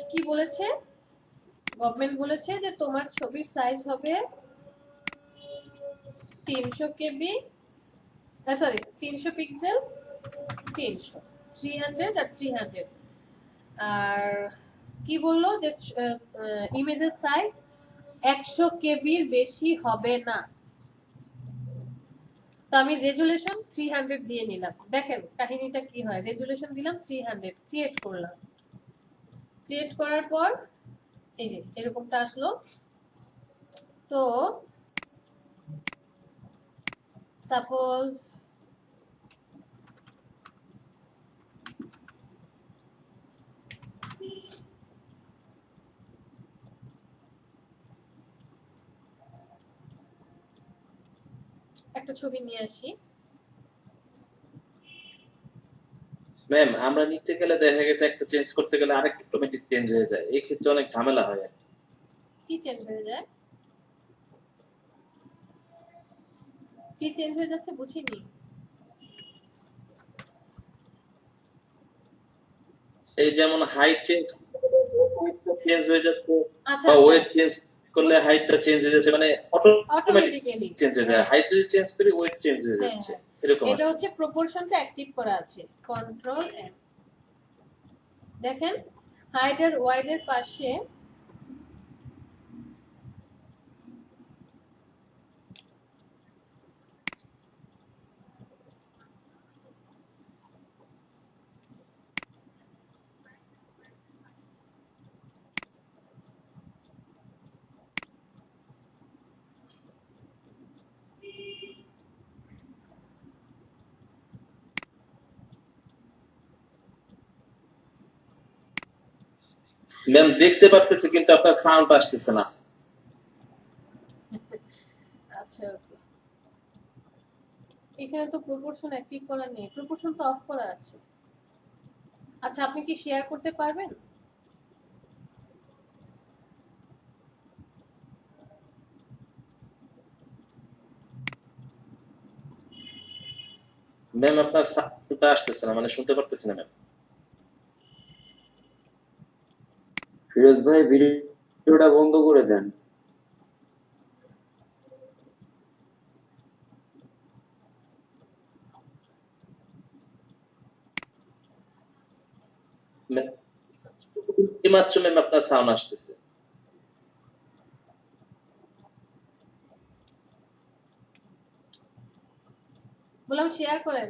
কি বলেছে গভর্নমেন্ট? বলেছে যে তোমার ছবির সাইজ হবে 300 কেবি, সরি 300 পিক্সেল, 300, 300 আর 300। আর কি বললো যে ইমেজের সাইজ 100 কেবির বেশি হবে না। তো আমি রেজুলেশন 300 দিয়ে নিলাম। দেখেন কাহিনীটা কি হয়, রেজুলেশন দিলাম 300, ক্রিয়েট করলাম। ক্রিয়েট করার পর এই যে এরকমটা আসলো। তো সাপোজ একটা ছবি নিয়ে আসি। ম্যাম আমরা নিতে গেলে দেখা গেছে একটা চেঞ্জ করতে গেলে আরেকটা অটোমেটিক চেঞ্জ হয়ে যায়, এই ক্ষেত্রে অনেক ঝামেলা হয়। কি চেঞ্জ হয়ে যায়? কি চেঞ্জ হয়ে যাচ্ছে বুঝিনি। এই যেমন হাইট চেঞ্জ চেঞ্জ হয়ে যাচ্ছে, আচ্ছা বা আচ্ছা, ওয়েট চেঞ্জ করলে হাইটটা চেঞ্জ হয়ে যাচ্ছে, মানে অটোমেটিক অটোমেটিক্যালি। চেঞ্জ হয়ে যায়। হাইট যদি চেঞ্জ করি ওয়েট চেঞ্জ হয়ে হ্যাঁ যাচ্ছে, হ্যাঁ, এরকম এটা আর কি। হচ্ছে প্রপোর্শনটা অ্যাক্টিভ করা আছে, কন্ট্রোল এম। দেখেন হাইট আর ওয়াইড এর পাশে ম্যাম দেখতে পারতেছি কিন্তু আপনার সাউন্ড আসতেছে না। আচ্ছা ওকে, এখানে তো প্রপোর্শন অ্যাক্টিভ করা নেই, প্রপোর্শন তো অফ করা আছে। আচ্ছা আপনি কি শেয়ার করতে পারবেন? ম্যাম আপনার সাউন্ডটা আসতেছে না, মানে শুনতে পারতেছি না ম্যাম। ফিরোজ ভাই ভিডিওটা বন্ধ করে দেন। মাত্র ম্যাম আপনার সাউন্ড আসতেছে। বললাম শেয়ার করেন।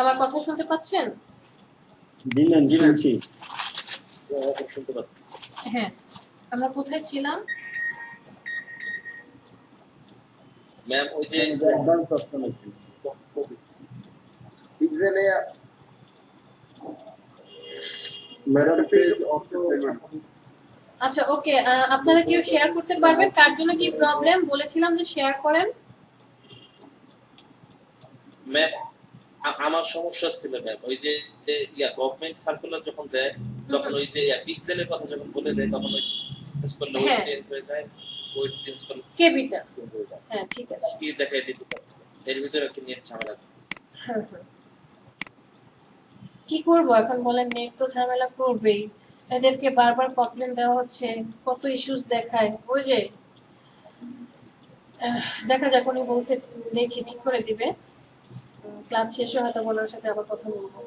আমার কথা শুনতে পাচ্ছেন? জি ম্যাম, জি শুনছি। শুনতে পাচ্ছি। হ্যাঁ, আমরা কোথায় ছিলাম? ম্যাম ওই যে অ্যাডভান্স অপশন আছে পিক্সেলে ম্যাডাম পেজ অটো পেমেন্ট। আচ্ছা ওকে, আপনারা কেউ শেয়ার করতে পারবেন? কার জন্য কি প্রবলেম বলেছিলাম যে শেয়ার করেন। ম্যাম আমার সমস্যা ছিল ম্যাম, ওই যে গভর্নমেন্ট সার্কুলার যখন দেয় তখন ওই যে পিক্সেলের কথা যখন বলে দেয় তখন ওই চেঞ্জ করলে ওয়েট চেঞ্জ হয়ে যায়, ওয়েট চেঞ্জ করলে কেবিটা। হ্যাঁ ঠিক আছে, কি দেখাই দিতে পারে, এর ভিতরে কি নিয়ে ঝামেলা। হ্যাঁ হ্যাঁ, কি করব এখন বলেন, নেট তো ঝামেলা করবেই। এদেরকে বারবার কমপ্লেন দেওয়া হচ্ছে, কত ইস্যুস দেখায়। ওই যে দেখা যাক, উনি বলছে দেখি ঠিক করে দিবে, ক্লাস শেষে হয়তো ওনার সাথে আবার কথা বলবো।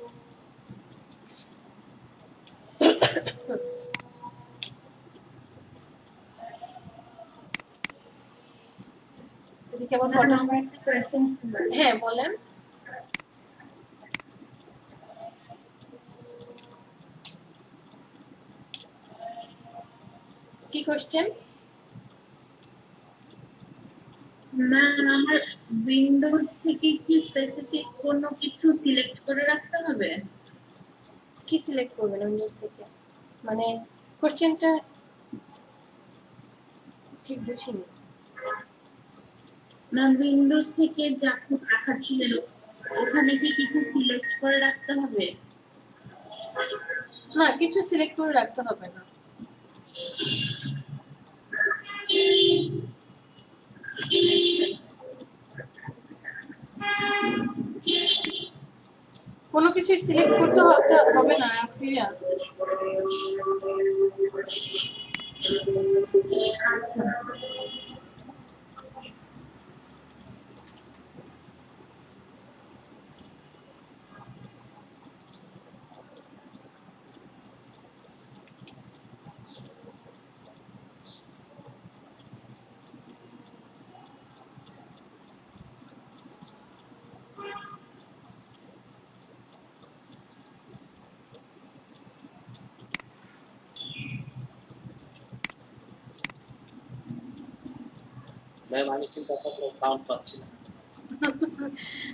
এদিকে আবার ফটো। হ্যাঁ বলেন। কি কোশ্চেন? ম্যাম আমার উইন্ডোজ থেকে কি স্পেসিফিক কোনো কিছু সিলেক্ট করে রাখতে হবে? কি সিলেক্ট করবেন উইন্ডোজ থেকে? মানে কোশ্চেনটা ঠিক বুঝিনি। ম্যাম উইন্ডোজ থেকে যা দেখাচ্ছিলেন ওখানে কি কিছু সিলেক্ট করে রাখতে হবে? না, কিছু সিলেক্ট করে রাখতে হবে না। কোনো কিছু সিলেক্ট করতে হবে না আফিয়া। আচ্ছা ম্যাম আমি কিন্তু আপনার কোনো সাউন্ড পাচ্ছি না।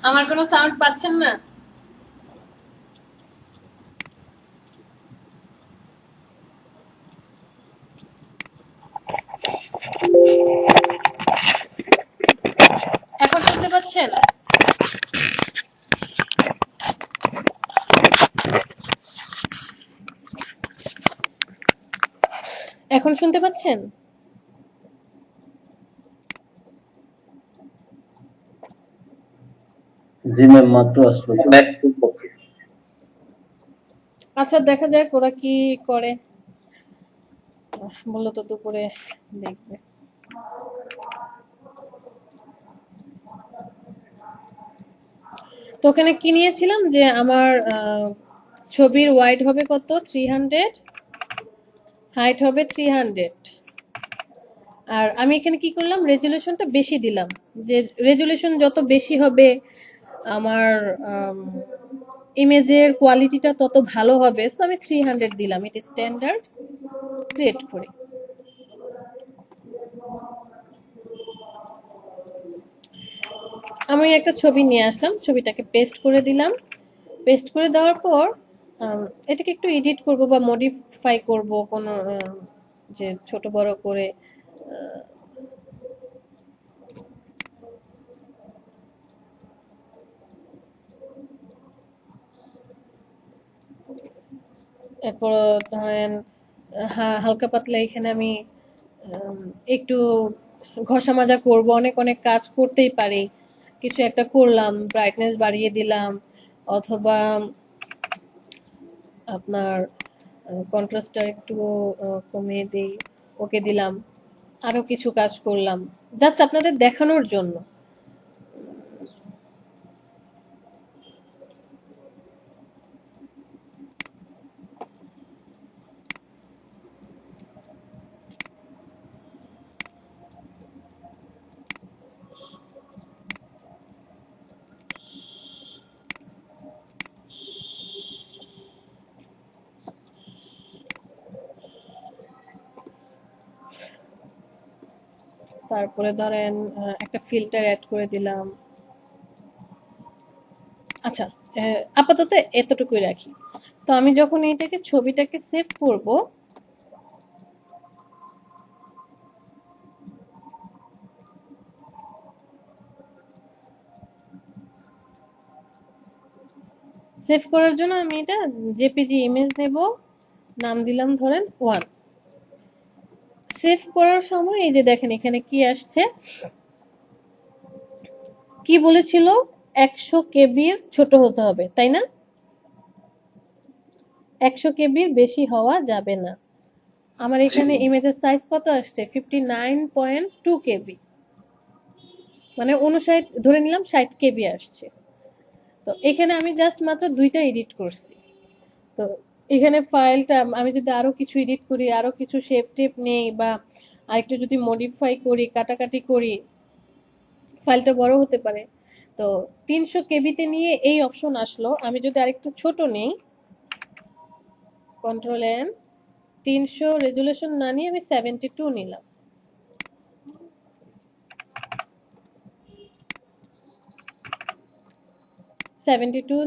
আমার কোনো সাউন্ড পাচ্ছেন না? এখন শুনতে পাচ্ছেন? জি ম্যাম, মাত্র আসলো। আচ্ছা, দেখা যাক ওরা কি করে। বললো তো দুপুরে দেখবে। তো ওখানে কি নিয়েছিলাম যে আমার ছবির ওয়াইড হবে কত, 300, হাইট হবে 300। আর আমি এখানে কি করলাম, রেজুলেশনটা বেশি দিলাম, যে রেজুলেশন যত বেশি হবে আমার ইমেজের কোয়ালিটিটা তত ভালো হবে। সো আমি 300 দিলাম, এটি স্ট্যান্ডার্ড ক্রিয়েট করি। আমি একটা ছবি নিয়ে আসলাম, ছবিটাকে পেস্ট করে দিলাম। পেস্ট করে দেওয়ার পর এটাকে একটু এডিট করব বা মডিফাই করব, কোনো যে ছোট বড় করে এরপর ধরেন হালকা পাতলা এখানে আমি একটু ঘষা মাজা করব, অনেক অনেক কাজ করতেই পারি। কিছু একটা করলাম, ব্রাইটনেস বাড়িয়ে দিলাম, অথবা আপনার কন্ট্রাস্টটা একটু কমিয়ে দিই, ওকে দিলাম, আরো কিছু কাজ করলাম জাস্ট আপনাদের দেখানোর জন্য। তারপরে ধরেন একটা ফিল্টার অ্যাড করে দিলাম। আচ্ছা, আপাতত এতটুকুই রাখি। তো আমি যখন এইটাকে ছবিটাকে সেভ করব, সেভ করার জন্য আমি এটা জেপিজি ইমেজ নেব, নাম দিলাম ধরেন 1। সেভ করার সময় এই যে দেখেন এখানে কি আসছে, কি বলেছিল 100 কেবির ছোট হতে হবে, তাই না? 100 কেবির বেশি হওয়া যাবে না। আমার এখানে ইমেজের সাইজ কত আসছে, 59.2 কেবি, মানে 59, ধরে নিলাম 60 কেবি আসছে। তো এখানে আমি জাস্ট মাত্র 2টা এডিট করছি। তো এখানে ফাইলটা আমি যদি আরো কিছু এডিট করি, আরো কিছু শেপ টেপ নেই, বা আরেকটু যদি মডিফাই করি, কাটাকাটি করি, ফাইলটা বড় হতে পারে। তো 300 কেবিতে নিয়ে এই অপশন আসলো। আমি যদি আরেকটু ছোট নেই, কন্ট্রোল এন, 300 রেজুলেশন না নিয়ে আমি 72 নিলাম।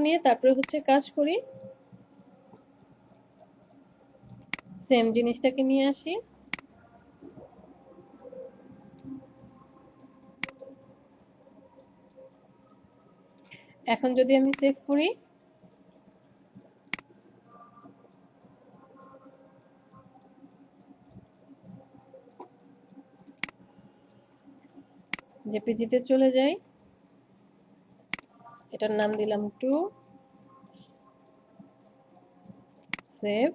নিয়ে তারপরে হচ্ছে কাজ করি, সেম জিনিসটাকে নিয়ে আসি, এখন যদি আমি সেভ করি, জেপিজিতে চলে যাই, এটার নাম দিলাম 2, সেভ।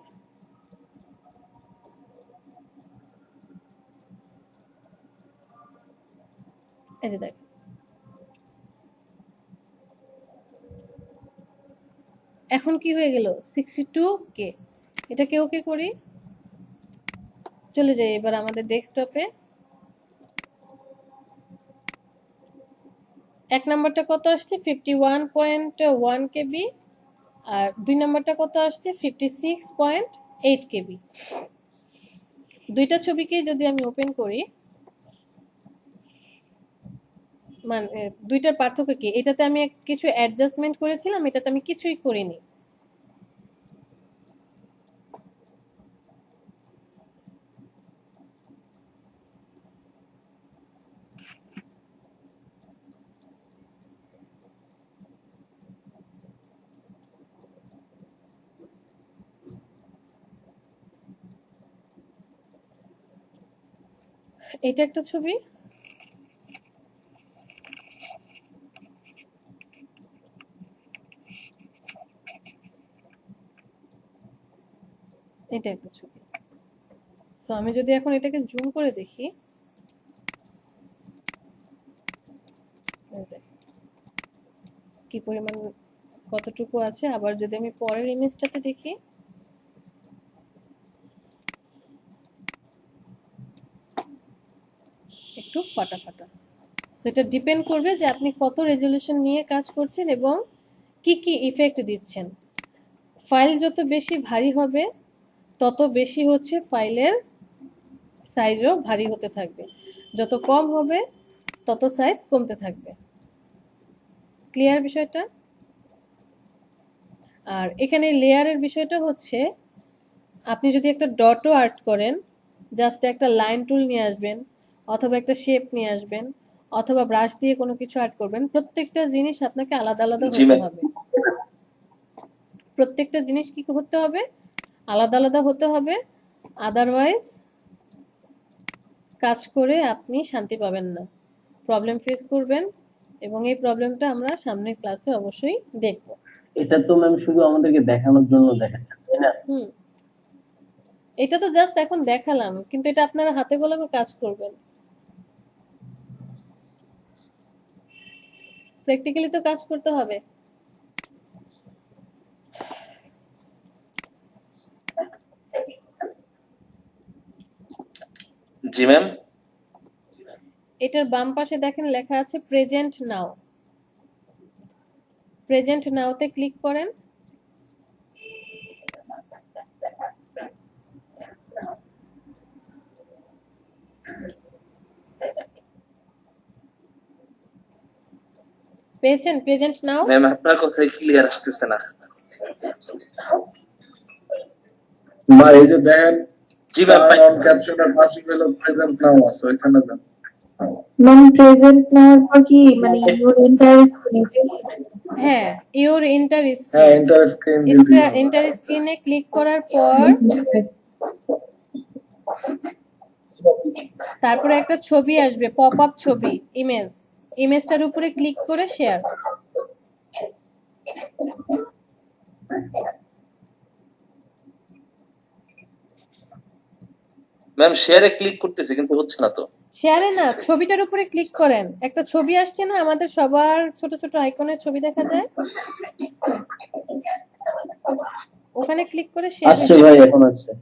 এই যে দেখ, এখন কি হয়ে গেল, 62K। এটাকে ওকে করি, চলে যাই এবার আমাদের ডেস্কটপে। এক নাম্বারটা কত আসছে, 51.1 কেবি, আর 2 নাম্বারটা কত আসছে, 56.8 কেবি। দুইটা ছবিকে যদি আমি ওপেন করি, মানে দুইটার পার্থক্য কি, এটাতে আমি কিছু অ্যাডজাস্টমেন্ট করেছিলাম, এটাতে আমি কিছুই করিনি। এটা একটা ছবি, এটা একটা ছবি। সো আমি যদি এখন এটাকে জুম করে দেখি, এই দেখেন কি পরিমাণ কতটুকু আছে। আবার যদি আমি পরের ইমেজটাতে দেখি, একটু ফাটা ফাটা। সো এটা ডিপেন্ড করবে যে আপনি কত রেজলিউশন নিয়ে কাজ করছেন এবং কি কি ইফেক্ট দিচ্ছেন। ফাইল যত বেশি ভারী হবে তত বেশি হচ্ছে ফাইলের সাইজও ভারী হতে থাকবে, যত কম হবে তত সাইজ কমতে থাকবে। ক্লিয়ার বিষয়টা? আর এখানে লেয়ারের বিষয়টা হচ্ছে, আপনি যদি একটা ডটও আর্ট করেন, জাস্ট একটা লাইন টুল নিয়ে আসবেন অথবা একটা শেপ নিয়ে আসবেন অথবা ব্রাশ দিয়ে কোনো কিছু আর্ট করবেন, প্রত্যেকটা জিনিস আপনাকে আলাদা আলাদা জি হতে ম্যাম। হবে। প্রত্যেকটা জিনিস কি হতে হবে? আলাদা আলাদা হতে হবে, আদারওয়াইজ কাজ করে আপনি শান্তি পাবেন না, প্রবলেম ফেস করবেন। এবং এই প্রবলেমটা আমরা সামনের ক্লাসে অবশ্যই দেখব। এটা তো ম্যাম শুধু আমাদেরকে দেখানোর জন্য দেখাচ্ছেন, তাই না? এটা তো জাস্ট এখন দেখালাম, কিন্তু এটা আপনারা হাতে কলমে কাজ করবেন, প্র্যাকটিক্যালি তো কাজ করতে হবে। জি ম্যাম। এটার বাম পাশে দেখেন লেখা আছে প্রেজেন্ট নাও। প্রেজেন্ট নাওতে ক্লিক করেন। পেয়েছেন প্রেজেন্ট নাও? ম্যাম আপনার কথাই ক্লিয়ার আসতেছে না। মা এই যে দেখেন, জি ম্যাম। অন ক্যাপশনের পাশে হলো প্রেজেন্ট নাও আছে, ওইখানে যান। ম্যাম প্রেজেন্ট নেওয়ার পর কি মানে ইউর এন্টায়ার স্ক্রিন? হ্যাঁ, ইউর ইন্টার হ্যাঁ, স্ক্রিন। এন্টার স্ক্রিন দিবি। ইন্টার স্ক্রিনে ক্লিক করার পর তারপরে একটা ছবি আসবে, পপ আপ ছবি, ইমেজ। ইমেজটার উপরে ক্লিক করে শেয়ার। ম্যাম শেয়ারে ক্লিক করতেছি কিন্তু হচ্ছে না তো। শেয়ারে না, ছবিটার উপরে ক্লিক করেন। একটা ছবি আসছে না, আমাদের সবার ছোট ছোট আইকনের ছবি দেখা যায়, ওখানে ক্লিক করে শেয়ার। আসছে ভাই, এখন আসছে।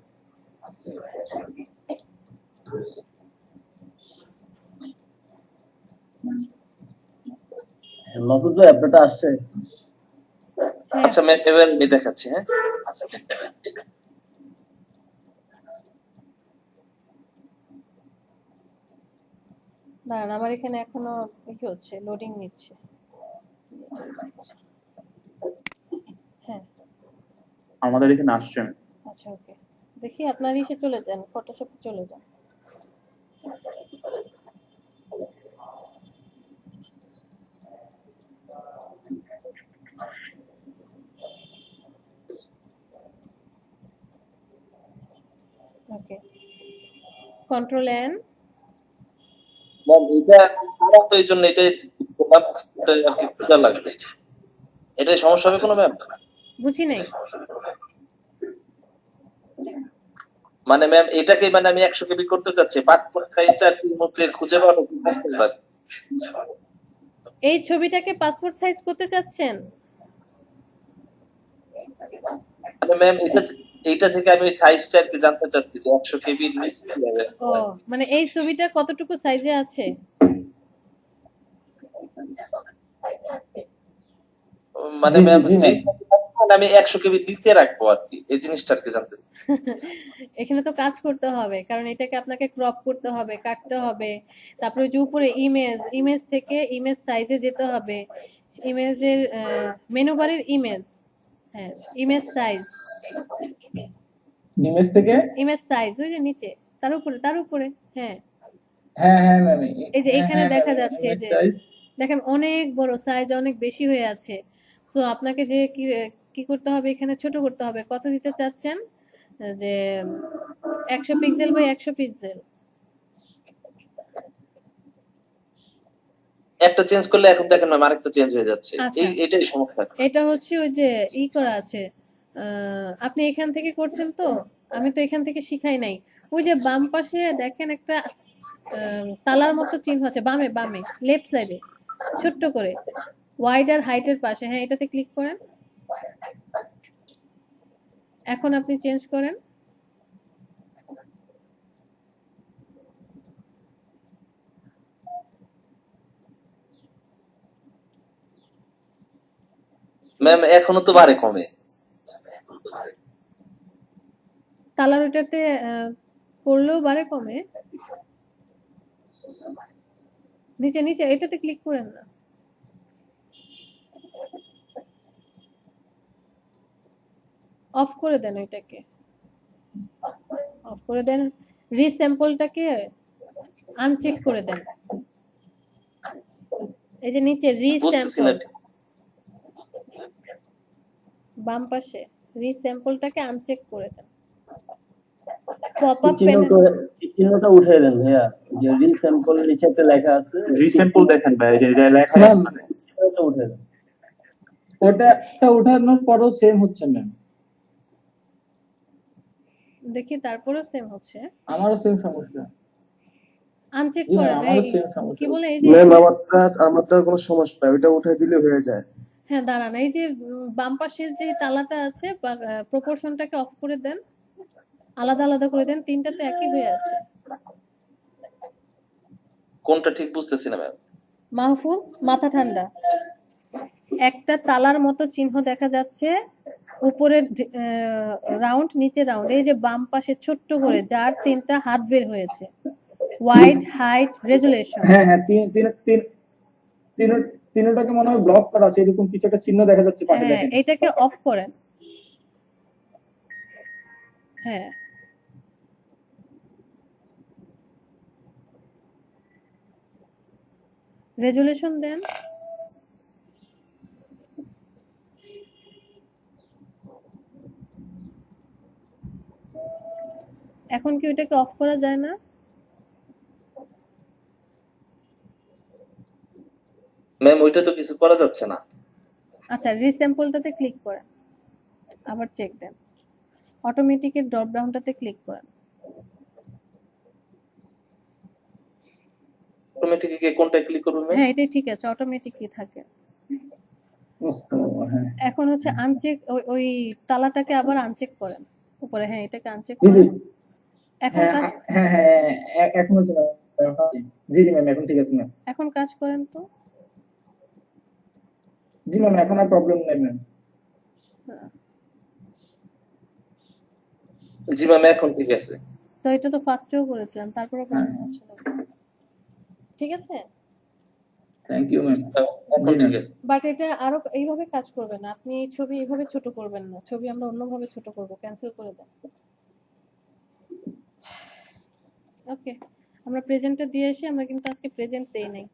মাহফুজ ভাই আপনারটা আসছে? আচ্ছা ম্যাম এবার আমি দেখাচ্ছি। হ্যাঁ দাঁড়ান, আমার এখানে এখনো কি হচ্ছে, লোডিং নিচ্ছে। হ্যাঁ আমাদের এখানে আসছে। আচ্ছা ওকে, দেখি আপনার ইসে চলে যান, ফটোশপে চলে যান। ওকে, কন্ট্রোল এন। ম্যাম এটা খারাপ তো, এই জন্য এটাই আর কি খোঁজা লাগবে। এটাই সমস্যা হবে কোনো ম্যাম? বুঝি নাই। মানে ম্যাম এটাকে মানে আমি 100 কেবি করতে চাচ্ছি, পাসপোর্ট সাইজটা আর কি মধ্যে খুঁজে পাবো কি পাসপোর্ট? এই ছবিটাকে পাসপোর্ট সাইজ করতে চাচ্ছেন? মানে ম্যাম এটা থেকে আমি সাইজটা আর কি জানতে চাচ্ছি যে 100 কেবি সাইজ কি হবে। ও মানে এই ছবিটা কতটুকু সাইজে আছে? মানে ম্যাম যে আমি 100 কেবি দিতে রাখবো আর কি, এই জিনিসটা আর কি জানতে। এখানে তো কাজ করতে হবে, কারণ এটাকে আপনাকে ক্রপ করতে হবে, কাটতে হবে, তারপরে যে উপরে ইমেজ থেকে ইমেজ সাইজে যেতে হবে, ইমেজের মেনু বারের ইমেজ, হ্যাঁ ইমেজ সাইজ, ইমেজ থেকে ইমেজ সাইজ ওই যে নিচে, তার উপরে হ্যাঁ হ্যাঁ হ্যাঁ ম্যাম, এই যে এখানে দেখা যাচ্ছে যে দেখেন অনেক বড় সাইজ, অনেক বেশি হয়ে আছে। সো আপনাকে যে কি করতে হবে, এখানে ছোট করতে হবে। কত দিতে চাচ্ছেন? যে 100 পিক্সেল বাই 100 পিক্সেল। একটা চেঞ্জ করলে এখন দেখেন ম্যাম আরেকটা চেঞ্জ হয়ে যাচ্ছে, আচ্ছা এটাই সমস্যা। এটা হচ্ছে ওই যে ই করা আছে, আপনি এখান থেকে করছেন তো, আমি তো এখান থেকে শিখাই নাই। ওই যে বাম পাশে দেখেন একটা তালার মতো চিহ্ন আছে, বামে বামে লেফট সাইডে ছোট্ট করে ওয়াইড আর হাইটের পাশে, হ্যাঁ এটাতে ক্লিক করেন। এখন আপনি চেঞ্জ করেন। ম্যাম এখনো তো বাড়ে কমে। তালার ওইটাতে করলেও বাড়ে কমে। নিচে নিচে এটাতে ক্লিক করেন না, অফ করে দেন এটাকে, অফ করে দেন। রিস্যাম্পলটাকে আনচেক করে দেন। এই যে নিচে বুঝতেছি না রিস্যাম্পল বাম পাশে, রিস্যাম্পলটাকে আনচেক করে দেন। পপ আপ প্যানেল চিহ্নটা উঠে দেন ভাইয়া, যে রিস্যাম্পল নিচে একটা লেখা আছে, রিস্যাম্পল দেখেন ভাই, যে লেখা ম্যাম চিহ্নটা উঠে দেন। ওটা উঠানোর পরও সেম হচ্ছে ম্যাম, দেখি তারপরেও সেম হচ্ছে। আমারও সেম সমস্যা। আনচেক জি ম্যাম, করেন। আমারও এই সেম সমস্যা। কি বলে, এই যে ম্যাম আমারটা কোনো সমস্যা নাই, ওইটা উঠে দিলে হয়ে যায়। হ্যাঁ দাঁড়ান, এই যে বাম পাশের যে তালাটা আছে প্রপোর্শনটাকে অফ করে দেন, আলাদা আলাদা করে দেন, তিনটাতে একই হয়ে আছে। কোনটা ঠিক বুঝতেছি না ম্যাম। মাহফুজ মাথা ঠান্ডা, একটা তালার মতো চিহ্ন দেখা যাচ্ছে, উপরের রাউন্ড নিচে রাউন্ড, এই যে বাম পাশে ছোট্ট করে যার তিনটা হাত বের হয়েছে, ওয়াইড হাইট রেজুলেশন। হ্যাঁ হ্যাঁ, তিনটাকে মনে হয় ব্লক করা আছে, এরকম কিছু একটা চিহ্ন দেখা যাচ্ছে পাশে, হ্যাঁ দেখেন। এটাকে অফ করেন। হ্যাঁ রেজুলেশন দেন। এখন কি ওইটাকে অফ করা যায় না? ম্যাম ওইটা তো কিছু করা যাচ্ছে না। আচ্ছা রিস্যাম্পলটাতে ক্লিক করেন, আবার চেক দেন, অটোমেটিকের ড্রপ ডাউনটাতে ক্লিক করেন। অটোমেটিক কোনটা ক্লিক করব ম্যাম? হ্যাঁ এটাই ঠিক আছে, অটোমেটিকই থাকে। এখন হচ্ছে আনচেক, ওই তালাটাকে আবার আনচেক করেন উপরে, হ্যাঁ এটাকে আনচেক জি জি করেন। এখন হ্যাঁ কাজ, হ্যাঁ হ্যাঁ, এখন হচ্ছে ম্যাম। জি জি ম্যাম, এখন ঠিক আছে ম্যাম। এখন কাজ করেন তো। জি ম্যাম, এখন আর প্রবলেম নাই ম্যাম। জি ম্যাম এখন ঠিক আছে। তো এটা তো ফার্স্টেও করেছিলাম, তারপরে প্রবলেম হচ্ছে না। ঠিক আছে, থ্যাংক ইউ ম্যাম। এখন ঠিক আছে। বাট এটা আরো এইভাবে কাজ করবে না, আপনি ছবি এইভাবে ছোট করবেন না, ছবি আমরা অন্যভাবে ছোট করব, ক্যান্সেল করে দেন। ওকে, আমরা প্রেজেন্টটা দিয়ে আসি, আমরা কিন্তু আজকে প্রেজেন্ট দেই নাই।